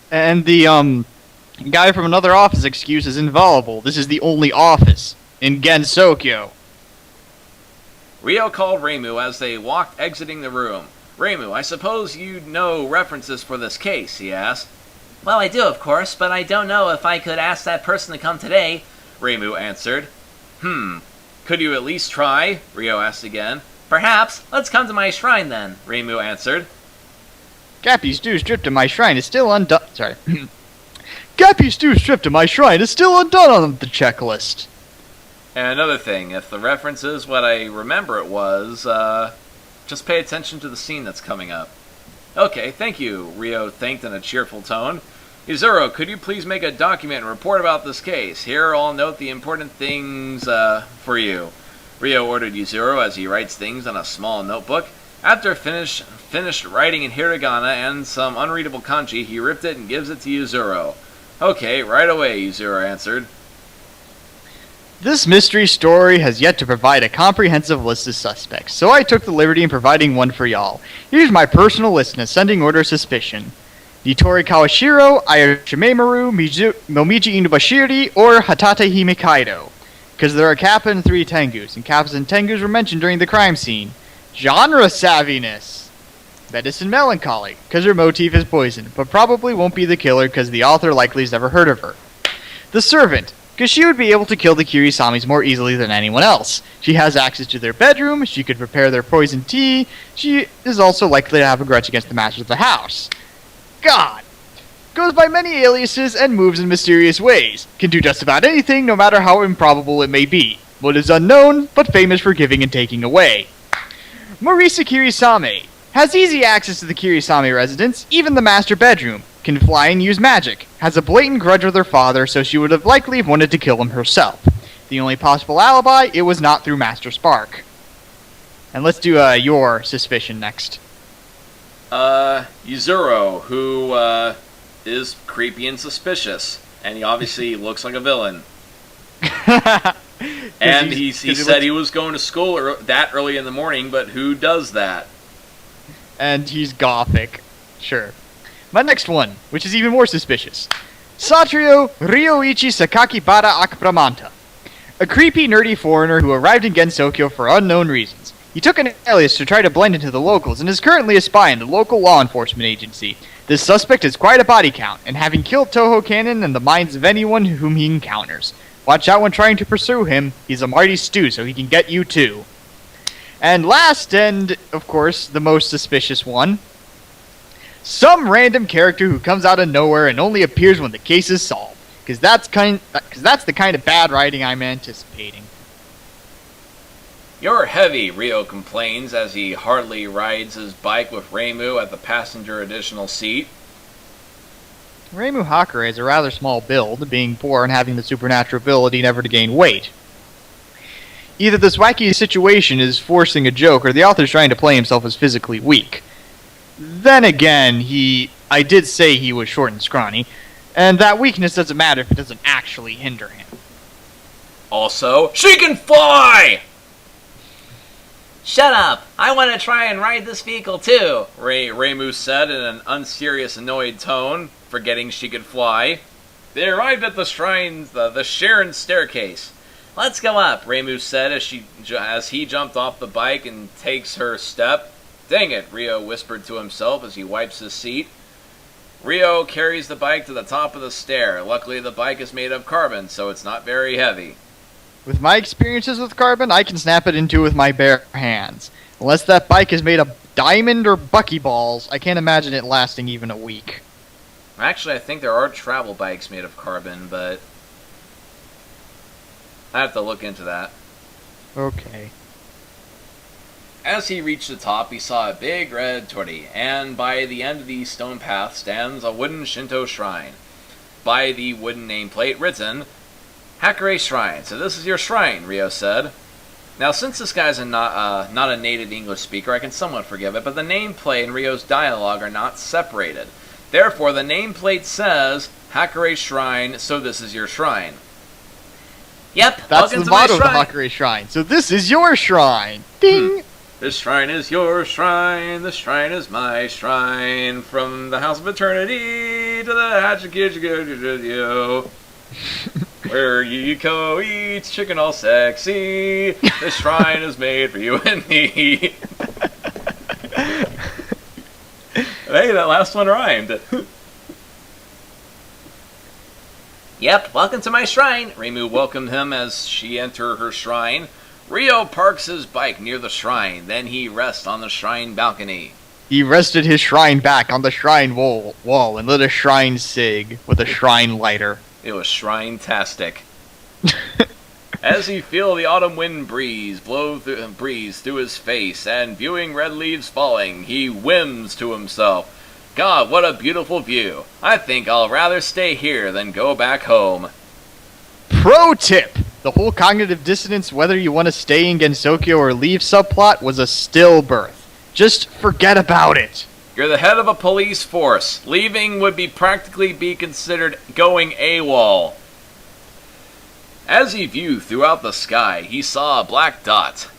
S2: And the, guy from another office excuse is inviolable. This is the only office in Gensokyo.
S1: Rio called Reimu as they walked exiting the room. Reimu, I suppose you know references for this case, he asked.
S3: Well, I do, of course, but I don't know if I could ask that person to come today,
S1: Reimu answered. Could you at least try? Rio asked again.
S3: Perhaps. Let's come to my shrine then, Reimu answered.
S2: Gappy Stu's trip to my shrine is still undone. Sorry. Gappy Stu's trip to my shrine is still undone on the checklist.
S1: And another thing, if the reference is what I remember it was, just pay attention to the scene that's coming up. Okay, thank you, Rio thanked in a cheerful tone. Yuzuru, could you please make a document and report about this case? Here, I'll note the important things for you. Rio ordered Yuzuru as he writes things on a small notebook. After finished writing in hiragana and some unreadable kanji, he ripped it and gives it to Yuzuru. Okay, right away, Yuzuru answered.
S2: This mystery story has yet to provide a comprehensive list of suspects, so I took the liberty in providing one for y'all. Here's my personal list in ascending order of suspicion. Nitori Kawashiro, Aya Shimemaru, Momiji Inubashiri, or Hatate Himekaido. Because there are Kappa and 3 Tengus, and Kappas and Tengus were mentioned during the crime scene. Genre savviness. Medicine melancholy, because her motif is poison, but probably won't be the killer because the author likely has never heard of her. The servant, because she would be able to kill the Kirisamis more easily than anyone else. She has access to their bedroom, she could prepare their poison tea, she is also likely to have a grudge against the master of the house. God! Goes by many aliases and moves in mysterious ways. Can do just about anything, no matter how improbable it may be. What is unknown, but famous for giving and taking away. Marisa Kirisame. Has easy access to the Kirisame residence, even the master bedroom. Can fly and use magic. Has a blatant grudge with her father, so she would have likely wanted to kill him herself. The only possible alibi, it was not through Master Spark. And let's do your suspicion next.
S1: Yuzuro, who is creepy and suspicious, and he obviously looks like a villain. And he said he was going to school that early in the morning, but who does that?
S2: And he's gothic. Sure. My next one, which is even more suspicious. Satrio Ryoichi Sakakibara Akpramanta. A creepy, nerdy foreigner who arrived in Gensokyo for unknown reasons. He took an alias to try to blend into the locals and is currently a spy in the local law enforcement agency. This suspect has quite a body count, and having killed Toho Cannon in the minds of anyone whom he encounters. Watch out when trying to pursue him. He's a mighty stew, so he can get you too. And last, and of course, the most suspicious one. Some random character who comes out of nowhere and only appears when the case is solved. Because that's the kind of bad writing I'm anticipating.
S1: You're heavy, Ryo complains as he hardly rides his bike with Reimu at the passenger additional seat.
S2: Reimu Hakure has a rather small build, being poor and having the supernatural ability never to gain weight. Either this wacky situation is forcing a joke, or the author's trying to play himself as physically weak. Then again, I did say he was short and scrawny, and that weakness doesn't matter if it doesn't actually hinder him.
S1: Also, she can fly!
S3: Shut up! I want to try and ride this vehicle too!
S1: Reimu said in an unserious, annoyed tone, forgetting she could fly. They arrived at the shrine, the Sharon staircase.
S3: Let's go up!
S1: Reimu said as he jumped off the bike and takes her step. Dang it, Ryo whispered to himself as he wipes his seat. Ryo carries the bike to the top of the stair. Luckily, the bike is made of carbon, so it's not very heavy.
S2: With my experiences with carbon, I can snap it into with my bare hands. Unless that bike is made of diamond or buckyballs, I can't imagine it lasting even a week.
S1: Actually, I think there are travel bikes made of carbon, but I have to look into that.
S2: Okay.
S1: As he reached the top, he saw a big red torii, and by the end of the stone path stands a wooden Shinto shrine. By the wooden nameplate written, Hakure Shrine. So this is your shrine, Ryo said. Now, since this guy's not a native English speaker, I can somewhat forgive it, but the nameplate and Ryo's dialogue are not separated. Therefore, the nameplate says, Hakure Shrine, so this is your shrine.
S3: Yep,
S2: that's the motto of the Hakure Shrine. So this is your shrine. Ding!
S1: This shrine is your shrine, this shrine is my shrine, from the house of eternity to the Hachikijigyo. Where Yiko eats chicken all sexy, this shrine is made for you and me. Hey, that last one rhymed.
S3: Yep, welcome to my shrine.
S1: Reimu welcomed him as she entered her shrine. Ryo parks his bike near the shrine, then he rests on the shrine balcony.
S2: He rested his shrine back on the shrine wall and lit a shrine cig with a shrine lighter.
S1: It was shrine-tastic. As he feel the autumn wind breeze through his face, and viewing red leaves falling, he whims to himself, God, what a beautiful view. I think I'll rather stay here than go back home.
S2: Pro tip! The whole cognitive dissonance whether you want to stay in Gensokyo or leave subplot was a stillbirth. Just forget about it.
S1: You're the head of a police force. Leaving would practically be considered going AWOL. As he viewed throughout the sky, he saw a black dot.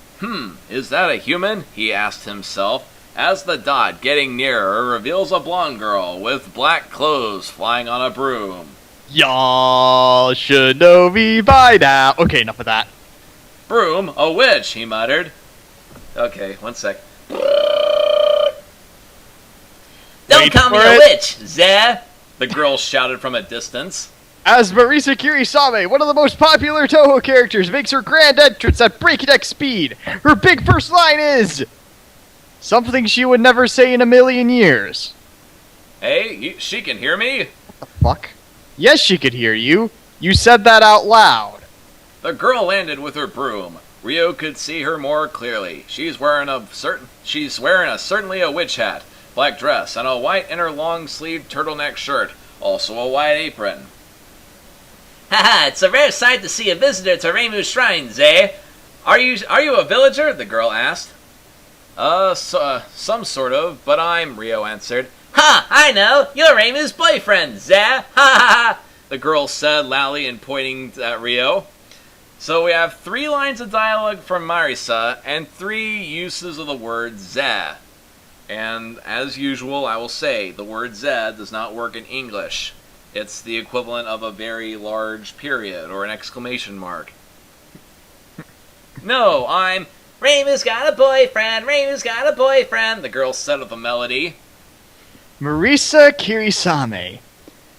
S1: Is that a human? He asked himself, as the dot, getting nearer, reveals a blonde girl with black clothes flying on a broom.
S2: Y'all should know me by now. Okay, enough of that.
S1: Broom? A witch, he muttered. Okay, one sec.
S3: Don't call me a witch, Zeh!
S1: The girl shouted from a distance.
S2: As Marisa Kirisame, one of the most popular Toho characters, makes her grand entrance at breakneck speed, her big first line is something she would never say in a million years.
S1: Hey, she can hear me?
S2: What the fuck? Yes, she could hear you. You said that out loud.
S1: The girl landed with her broom. Ryo could see her more clearly. She's wearing certainly a witch hat, black dress, and a white inner long-sleeved turtleneck shirt. Also a white apron.
S3: Haha, it's a rare sight to see a visitor to Reimu's shrine, Zeh. Are you a villager? The girl asked.
S1: Some sort of, but I'm, Rio answered.
S3: Ha! I know! You're Reimu's boyfriend, Zah! Ha ha ha!
S1: The girl said loudly and pointing at Rio. So we have 3 lines of dialogue from Marisa and 3 uses of the word Zah. And as usual, I will say, the word Zah does not work in English. It's the equivalent of a very large period or an exclamation mark. No, I'm...
S3: Reimu's got a boyfriend! Reimu's got a boyfriend!
S1: The girl said with a melody.
S2: Marisa Kirisame.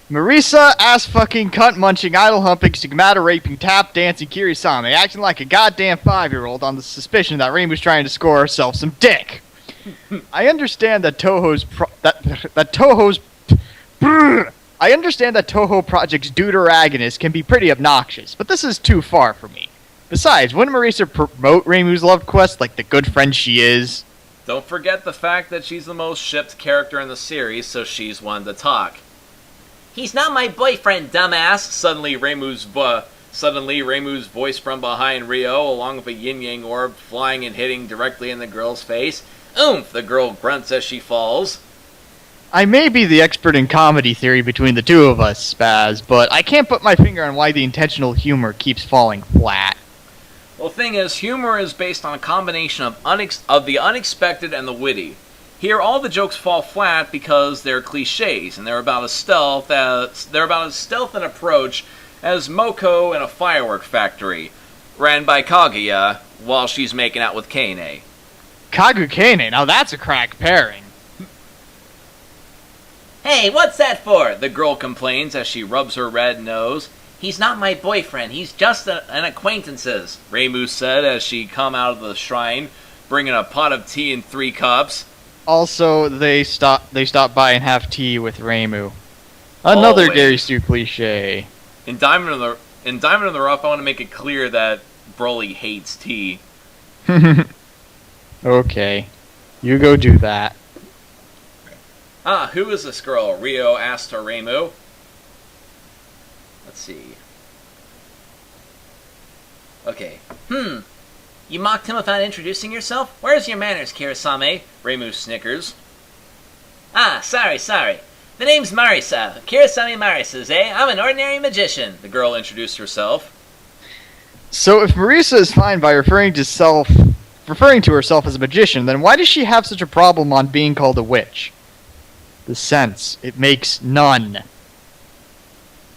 S2: Marisa, ass-fucking, cunt-munching, idol-humping, stigmata-raping, tap-dancing Kirisame, acting like a goddamn 5-year-old on the suspicion that Reimu's trying to score herself some dick. I understand that I understand that Toho Project's deuteragonist can be pretty obnoxious, but this is too far for me. Besides, wouldn't Marisa promote Reimu's love quest like the good friend she is?
S1: Don't forget the fact that she's the most shipped character in the series, so she's one to talk.
S3: He's not my boyfriend, dumbass!
S1: Suddenly Reimu's voice from behind Rio, along with a yin-yang orb flying and hitting directly in the girl's face. Oomph! The girl grunts as she falls.
S2: I may be the expert in comedy theory between the two of us, Spaz, but I can't put my finger on why the intentional humor keeps falling flat.
S1: Well, the thing is, humor is based on a combination of the unexpected and the witty. Here, all the jokes fall flat because they're cliches, and they're about as stealth an approach as Moko in a firework factory, ran by Kaguya while she's making out with Kane.
S2: Kagukene, now that's a crack pairing.
S3: Hey, what's that for?
S1: The girl complains as she rubs her red nose.
S3: He's not my boyfriend, he's just an acquaintances,
S1: Reimu said as she come out of the shrine, bringing a pot of tea and 3 cups.
S2: Also, they stop by and have tea with Reimu. Another Gary Stu cliche.
S1: In Diamond in the Rough, I want to make it clear that Broly hates tea.
S2: Okay. You go do that.
S1: Ah, who is this girl? Rio asked her Reimu. Let's see. Okay.
S3: You mocked him without introducing yourself? Where's your manners, Kirisame?
S1: Reimu snickers.
S3: Ah, sorry. The name's Marisa. Kirisame Marisa's, eh? I'm an ordinary magician.
S1: The girl introduced herself.
S2: So if Marisa is fine by referring to herself as a magician, then why does she have such a problem on being called a witch? The sense. It makes none.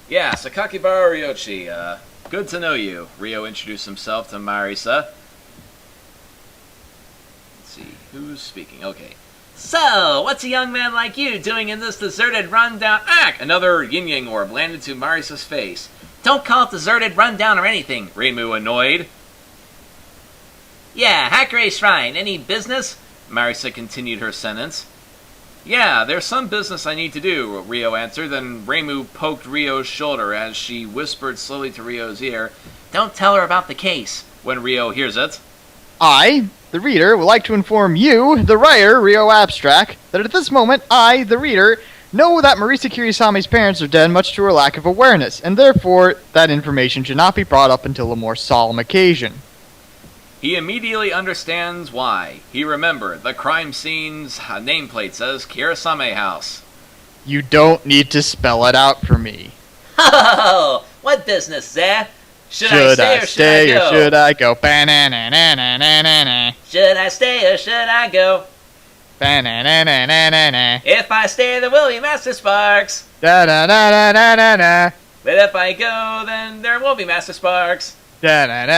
S1: Yeah, Sakakibara Ryochi. Good to know you. Rio introduced himself to Marisa. Let's see, who's speaking? Okay.
S3: So, what's a young man like you doing in this deserted, rundown...
S1: Another yin-yang orb landed to Marisa's face.
S3: Don't call it deserted, rundown, or anything.
S1: Reimu annoyed.
S3: Yeah, Hakurei Shrine. Any business?
S1: Marisa continued her sentence. Yeah, there's some business I need to do, Rio answered. Then Reimu poked Rio's shoulder as she whispered slowly to Rio's ear.
S3: Don't tell her about the case.
S1: When Rio hears it.
S2: I, the reader, would like to inform you, the writer, Rio Abstract, that at this moment, I, the reader, know that Marisa Kirisame's parents are dead much to her lack of awareness, and therefore that information should not be brought up until a more solemn occasion.
S1: He immediately understands why. He remembered the crime scene's nameplate says Kirisame House.
S2: You don't need to spell it out for me.
S3: Oh, what business, Zah? Should I stay or
S2: should I go?
S3: Should I stay or should I go? If I stay, there will be Master Sparks. But if I go, then there won't be Master Sparks.
S1: Okay.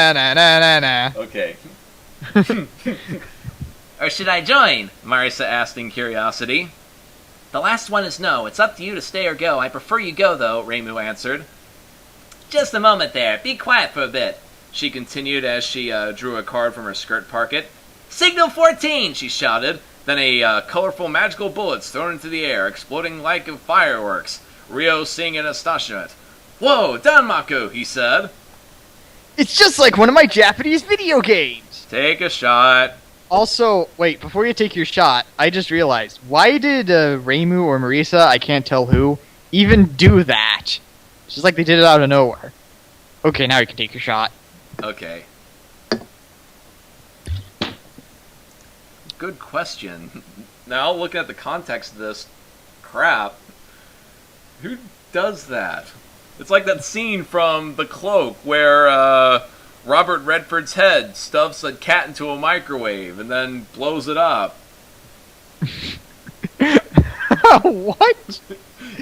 S3: Or should I join? Marisa asked in curiosity. The last one is no. It's up to you to stay or go. I prefer you go, though, Reimu answered. Just a moment there. Be quiet for a bit, she continued as she drew a card from her skirt pocket. Signal 14, she shouted. Then a colorful magical bullets thrown into the air, exploding like fireworks. Rio seeing in astonishment. Whoa, Danmaku, he said.
S2: It's just like one of my Japanese video games!
S1: Take a shot.
S2: Also, wait, before you take your shot, I just realized, why did Reimu or Marisa, I can't tell who, even do that? It's just like they did it out of nowhere. Okay, now you can take your shot.
S1: Okay. good question. Now, looking at the context of this crap, who does that? It's like that scene from The Cloak where Robert Redford's head stuffs a cat into a microwave and then blows it up.
S2: What?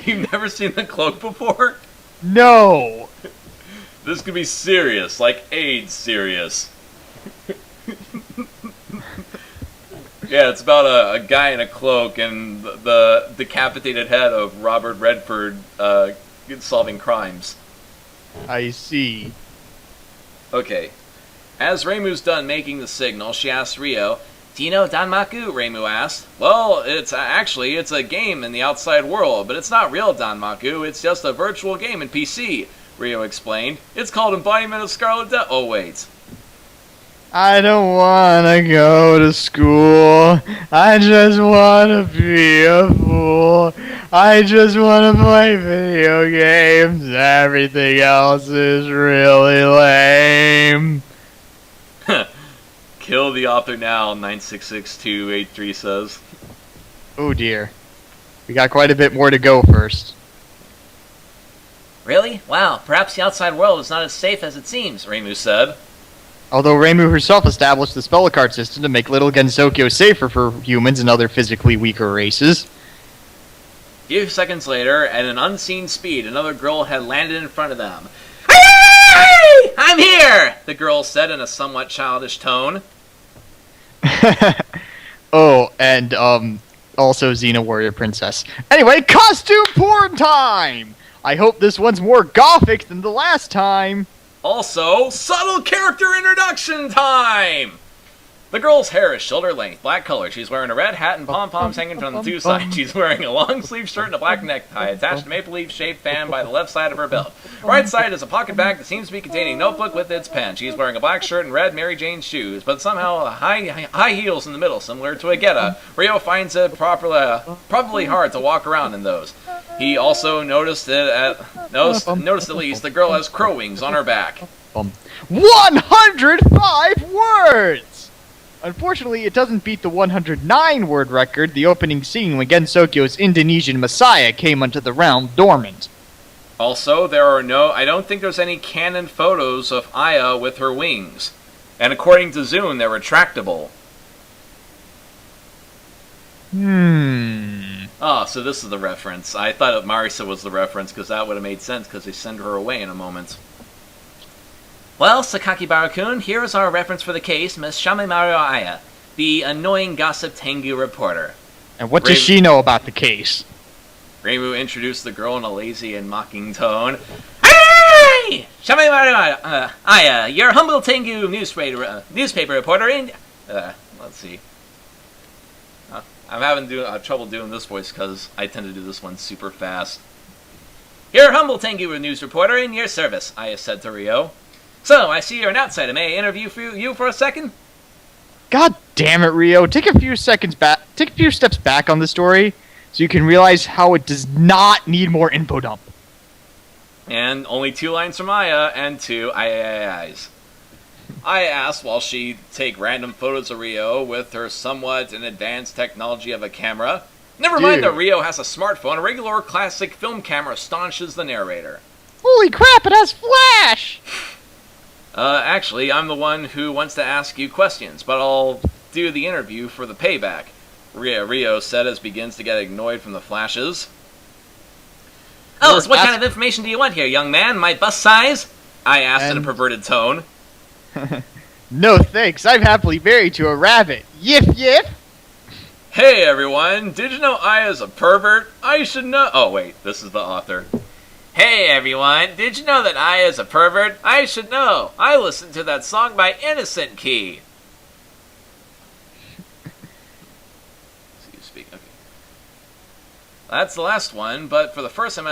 S1: You've never seen The Cloak before?
S2: No.
S1: This could be serious, like AIDS serious. Yeah, it's about a guy in a cloak and the decapitated head of Robert Redford solving crimes.
S2: I see.
S1: Okay. As Reimu's done making the signal, she asks Rio, "Do you know Danmaku?" Reimu asked. "Well, it's a game in the outside world, but it's not real Danmaku, it's just a virtual game in PC," Rio explained. "It's called Embodiment of Scarlet Death." Oh, wait.
S2: I don't want to go to school. I just want to be a fool. I just want to play video games. Everything else is really lame.
S1: Kill the author now, 966283 says.
S2: Oh dear. We got quite a bit more to go first.
S3: Really? Wow, perhaps the outside world is not as safe as it seems,
S1: Reimu said.
S2: Although Reimu herself established the spell card system to make little Gensokyo safer for humans and other physically weaker races.
S1: A few seconds later, at an unseen speed, another girl had landed in front of them.
S3: Hey! I'm here! The girl said in a somewhat childish tone.
S2: Oh, and also Xena Warrior Princess. Anyway, costume porn time! I hope this one's more gothic than the last time.
S1: Also, subtle character introduction time! The girl's hair is shoulder length, black color. She's wearing a red hat and pom-poms hanging from the two sides. She's wearing a long-sleeve shirt and a black necktie, attached to a maple leaf-shaped fan by the left side of her belt. Right side is a pocket bag that seems to be containing a notebook with its pen. She's wearing a black shirt and red Mary Jane shoes, but somehow high heels in the middle, similar to a Geta. Rio finds it probably hard to walk around in those. He also noticed at least the girl has crow wings on her back.
S2: 105 words! Unfortunately, it doesn't beat the 109-word record, the opening scene when Gensokyo's Indonesian messiah came onto the realm dormant.
S1: Also, I don't think there's any canon photos of Aya with her wings. And according to Zune, they're retractable. Oh, so this is the reference. I thought Marisa was the reference, because that would have made sense, because they send her away in a moment.
S3: Well, Sakakibara-kun, here is our reference for the case, Miss Shamemaru Aya, the annoying gossip Tengu reporter.
S2: And what does she know about the case?
S1: Reimu introduced the girl in a lazy and mocking tone.
S3: Hey! Shamemaru Aya, your humble Tengu newspaper reporter in...
S1: Let's see. I'm having trouble doing this voice because I tend to do this one super fast.
S3: Your humble Tengu news reporter in your service, Aya said to Rio. So, I see you're an outsider. May I interview you for a second?
S2: God damn it, Rio. Take a few steps back on the story so you can realize how it does not need more info dump.
S1: And only 2 lines from Aya and 2 eyes. Aya asked while she take random photos of Rio with her somewhat an advanced technology of a camera. Never mind that Rio has a smartphone. A regular classic film camera astonishes the narrator.
S2: Holy crap, it has flash!
S1: Actually, I'm the one who wants to ask you questions, but I'll do the interview for the payback, Rio said as begins to get annoyed from the flashes.
S3: Oh, so what kind of information do you want here, young man? My bust size? I asked in a perverted tone.
S2: No thanks, I'm happily married to a rabbit. Yip yip!
S1: Hey everyone, did you know Aya's a pervert? I should know. Oh wait, this is the author.
S3: Hey everyone, did you know that Aya's a pervert? I should know. I listened to that song by Innocent Key.
S1: Okay. That's the last one, but for the first time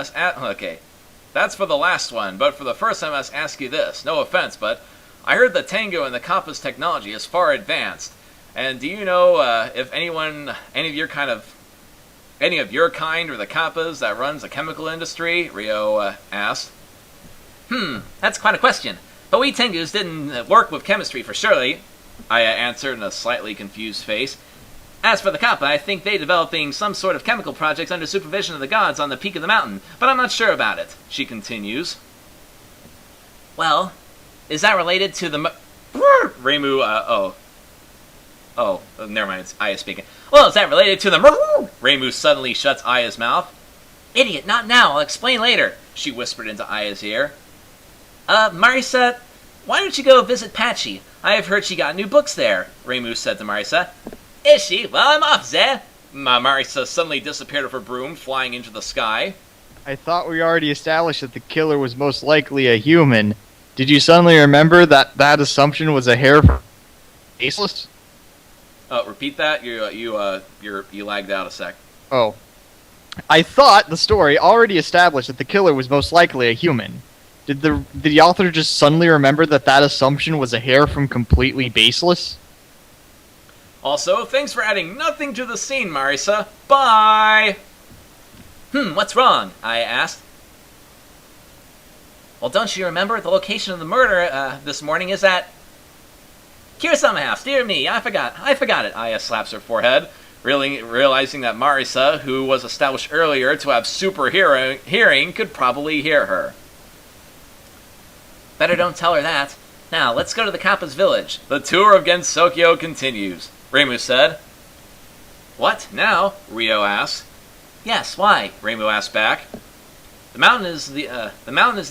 S1: That's for the last one, but for the first time I must ask you this. No offense, but I heard the Tango and the Kappa's technology is far advanced. And do you know if any of your kind or the Kappas that runs the chemical industry? Rio asked.
S3: That's quite a question. But we Tengus didn't work with chemistry for surely, Aya answered in a slightly confused face. As for the Kappa, I think they developing some sort of chemical projects under supervision of the gods on the peak of the mountain, but I'm not sure about it, she continues. Well, is that related to the... Reimu, never mind, it's Aya speaking. Well, is that related to the... Reimu suddenly shuts Aya's mouth. Idiot, not now, I'll explain later, she whispered into Aya's ear. Marisa, why don't you go visit Patchy? I have heard she got new books there, Reimu said to Marisa. Is she? Well, I'm off, Zeh. Marisa suddenly disappeared with her broom, flying into the sky.
S2: I thought we already established that the killer was most likely a human. Did you suddenly remember that that assumption was a hair faceless?
S1: Repeat that. You lagged out a sec.
S2: Oh. I thought the story already established that the killer was most likely a human. Did the author just suddenly remember that that assumption was a hair from completely baseless?
S1: Also, thanks for adding nothing to the scene, Marisa. Bye!
S3: What's wrong? I asked. Well, don't you remember the location of the murder this morning is at... Kirisama House, dear me, I forgot it. Aya slaps her forehead, realizing that Marisa, who was established earlier to have super hearing, could probably hear her. Better don't tell her that. Now, let's go to the Kappa's village.
S1: The tour of Gensokyo continues, Reimu said.
S3: What, now?
S1: Rio asked.
S3: Yes, why?
S1: Reimu asked back.
S3: The mountain is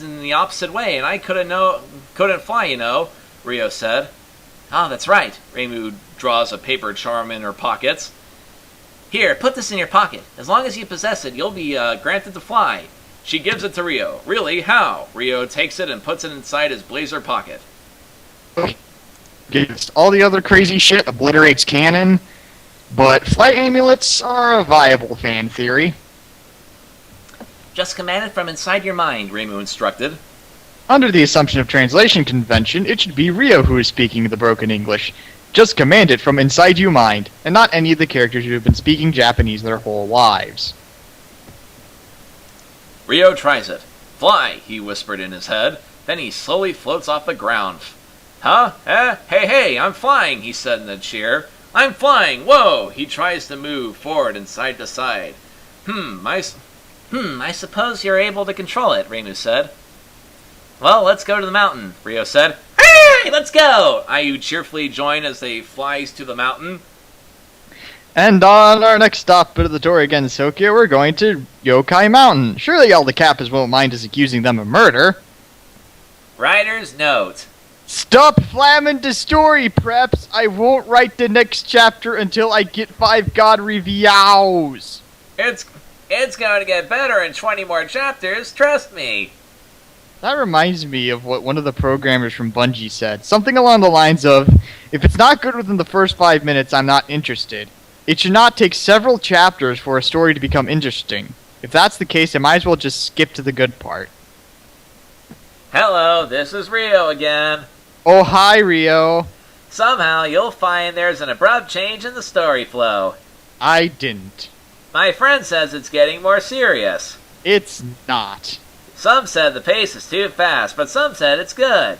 S3: in the opposite way, and I couldn't fly, you know, Rio said. Oh, that's right.
S1: Reimu draws a paper charm in her pockets.
S3: Here, put this in your pocket. As long as you possess it, you'll be granted to fly.
S1: She gives it to Rio. Really? How? Rio takes it and puts it inside his blazer pocket.
S2: Against all the other crazy shit obliterates canon, but flight amulets are a viable fan theory.
S3: Just command it from inside your mind,
S1: Reimu instructed.
S2: Under the assumption of translation convention, it should be Rio who is speaking the broken English. Just command it from inside your mind, and not any of the characters who have been speaking Japanese their whole lives.
S1: Rio tries it. Fly, he whispered in his head. Then he slowly floats off the ground. Huh? Hey, I'm flying, he said in a cheer. I'm flying, whoa! He tries to move forward and side to side.
S3: I suppose you're able to control it, Reimu said. Well, let's go to the mountain, Rio said. Hey, let's go! Ayu cheerfully joined as they flies to the mountain.
S2: And on our next stop at the tour again, Gensokyo, we're going to Yokai Mountain. Surely all the Kappas won't mind us accusing them of murder.
S3: Writer's note.
S2: Stop flamming the story, preps! I won't write the next chapter until I get 5 God reviews.
S3: It's going to get better in 20 more chapters, trust me.
S2: That reminds me of what one of the programmers from Bungie said. Something along the lines of, if it's not good within the first 5 minutes, I'm not interested. It should not take several chapters for a story to become interesting. If that's the case, I might as well just skip to the good part.
S3: Hello, this is Rio again.
S2: Oh, hi, Rio.
S3: Somehow you'll find there's an abrupt change in the story flow.
S2: I didn't.
S3: My friend says it's getting more serious.
S2: It's not.
S3: Some said the pace is too fast, but some said it's good.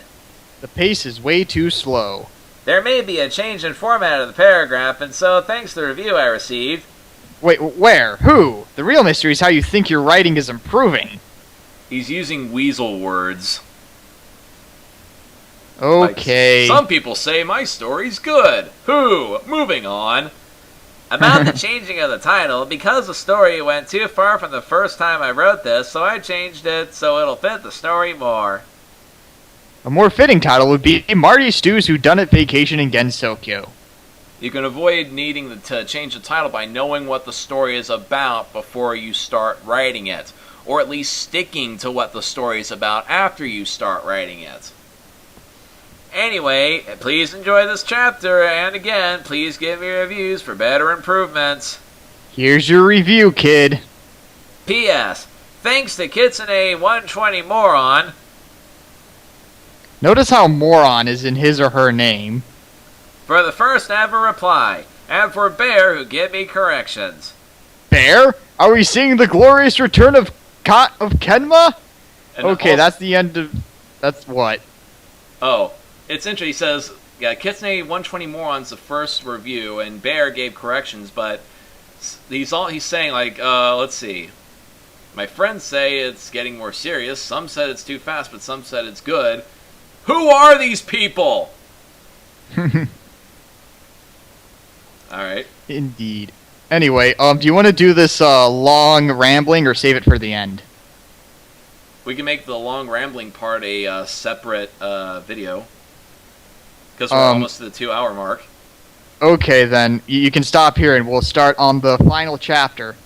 S2: The pace is way too slow.
S3: There may be a change in format of the paragraph, and so thanks to the review I received...
S2: Wait, where? Who? The real mystery is how you think your writing is improving.
S1: He's using weasel words.
S2: Okay.
S1: Like, some people say my story's good. Who? Moving on.
S3: About the changing of the title, because the story went too far from the first time I wrote this, so I changed it so it'll fit the story more.
S2: A more fitting title would be Marty Stu's Whodunit Vacation in Gensokyo.
S1: You can avoid needing to change the title by knowing what the story is about before you start writing it, or at least sticking to what the story is about after you start writing it.
S3: Anyway, please enjoy this chapter, and again, please give me reviews for better improvements.
S2: Here's your review, kid.
S3: P.S. Thanks to Kitsune 120 Moron.
S2: Notice how moron is in his or her name.
S3: For the first ever reply, and for Bear who gave me corrections.
S2: Bear? Are we seeing the glorious return of Kenma?
S1: And
S2: okay,
S1: also,
S2: that's the end of... That's what?
S1: Oh, it's interesting. He says, Yeah, Kitsune 120 Morons, the first review, and Bear gave corrections, but he's saying, like, let's see. My friends say it's getting more serious. Some said it's too fast, but some said it's good. Who are these people? Alright.
S2: Indeed. Anyway, do you want to do this long rambling or save it for the end?
S1: We can make the long rambling part a separate video. Because we're almost to the 2-hour mark.
S2: Okay, then. You can stop here and we'll start on the final chapter.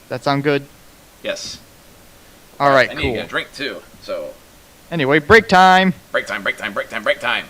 S2: That sound good?
S1: Yes.
S2: Alright,
S1: I
S2: cool.
S1: need to get a drink too, so...
S2: Anyway, break time!
S1: Break time, break time, break time, break time!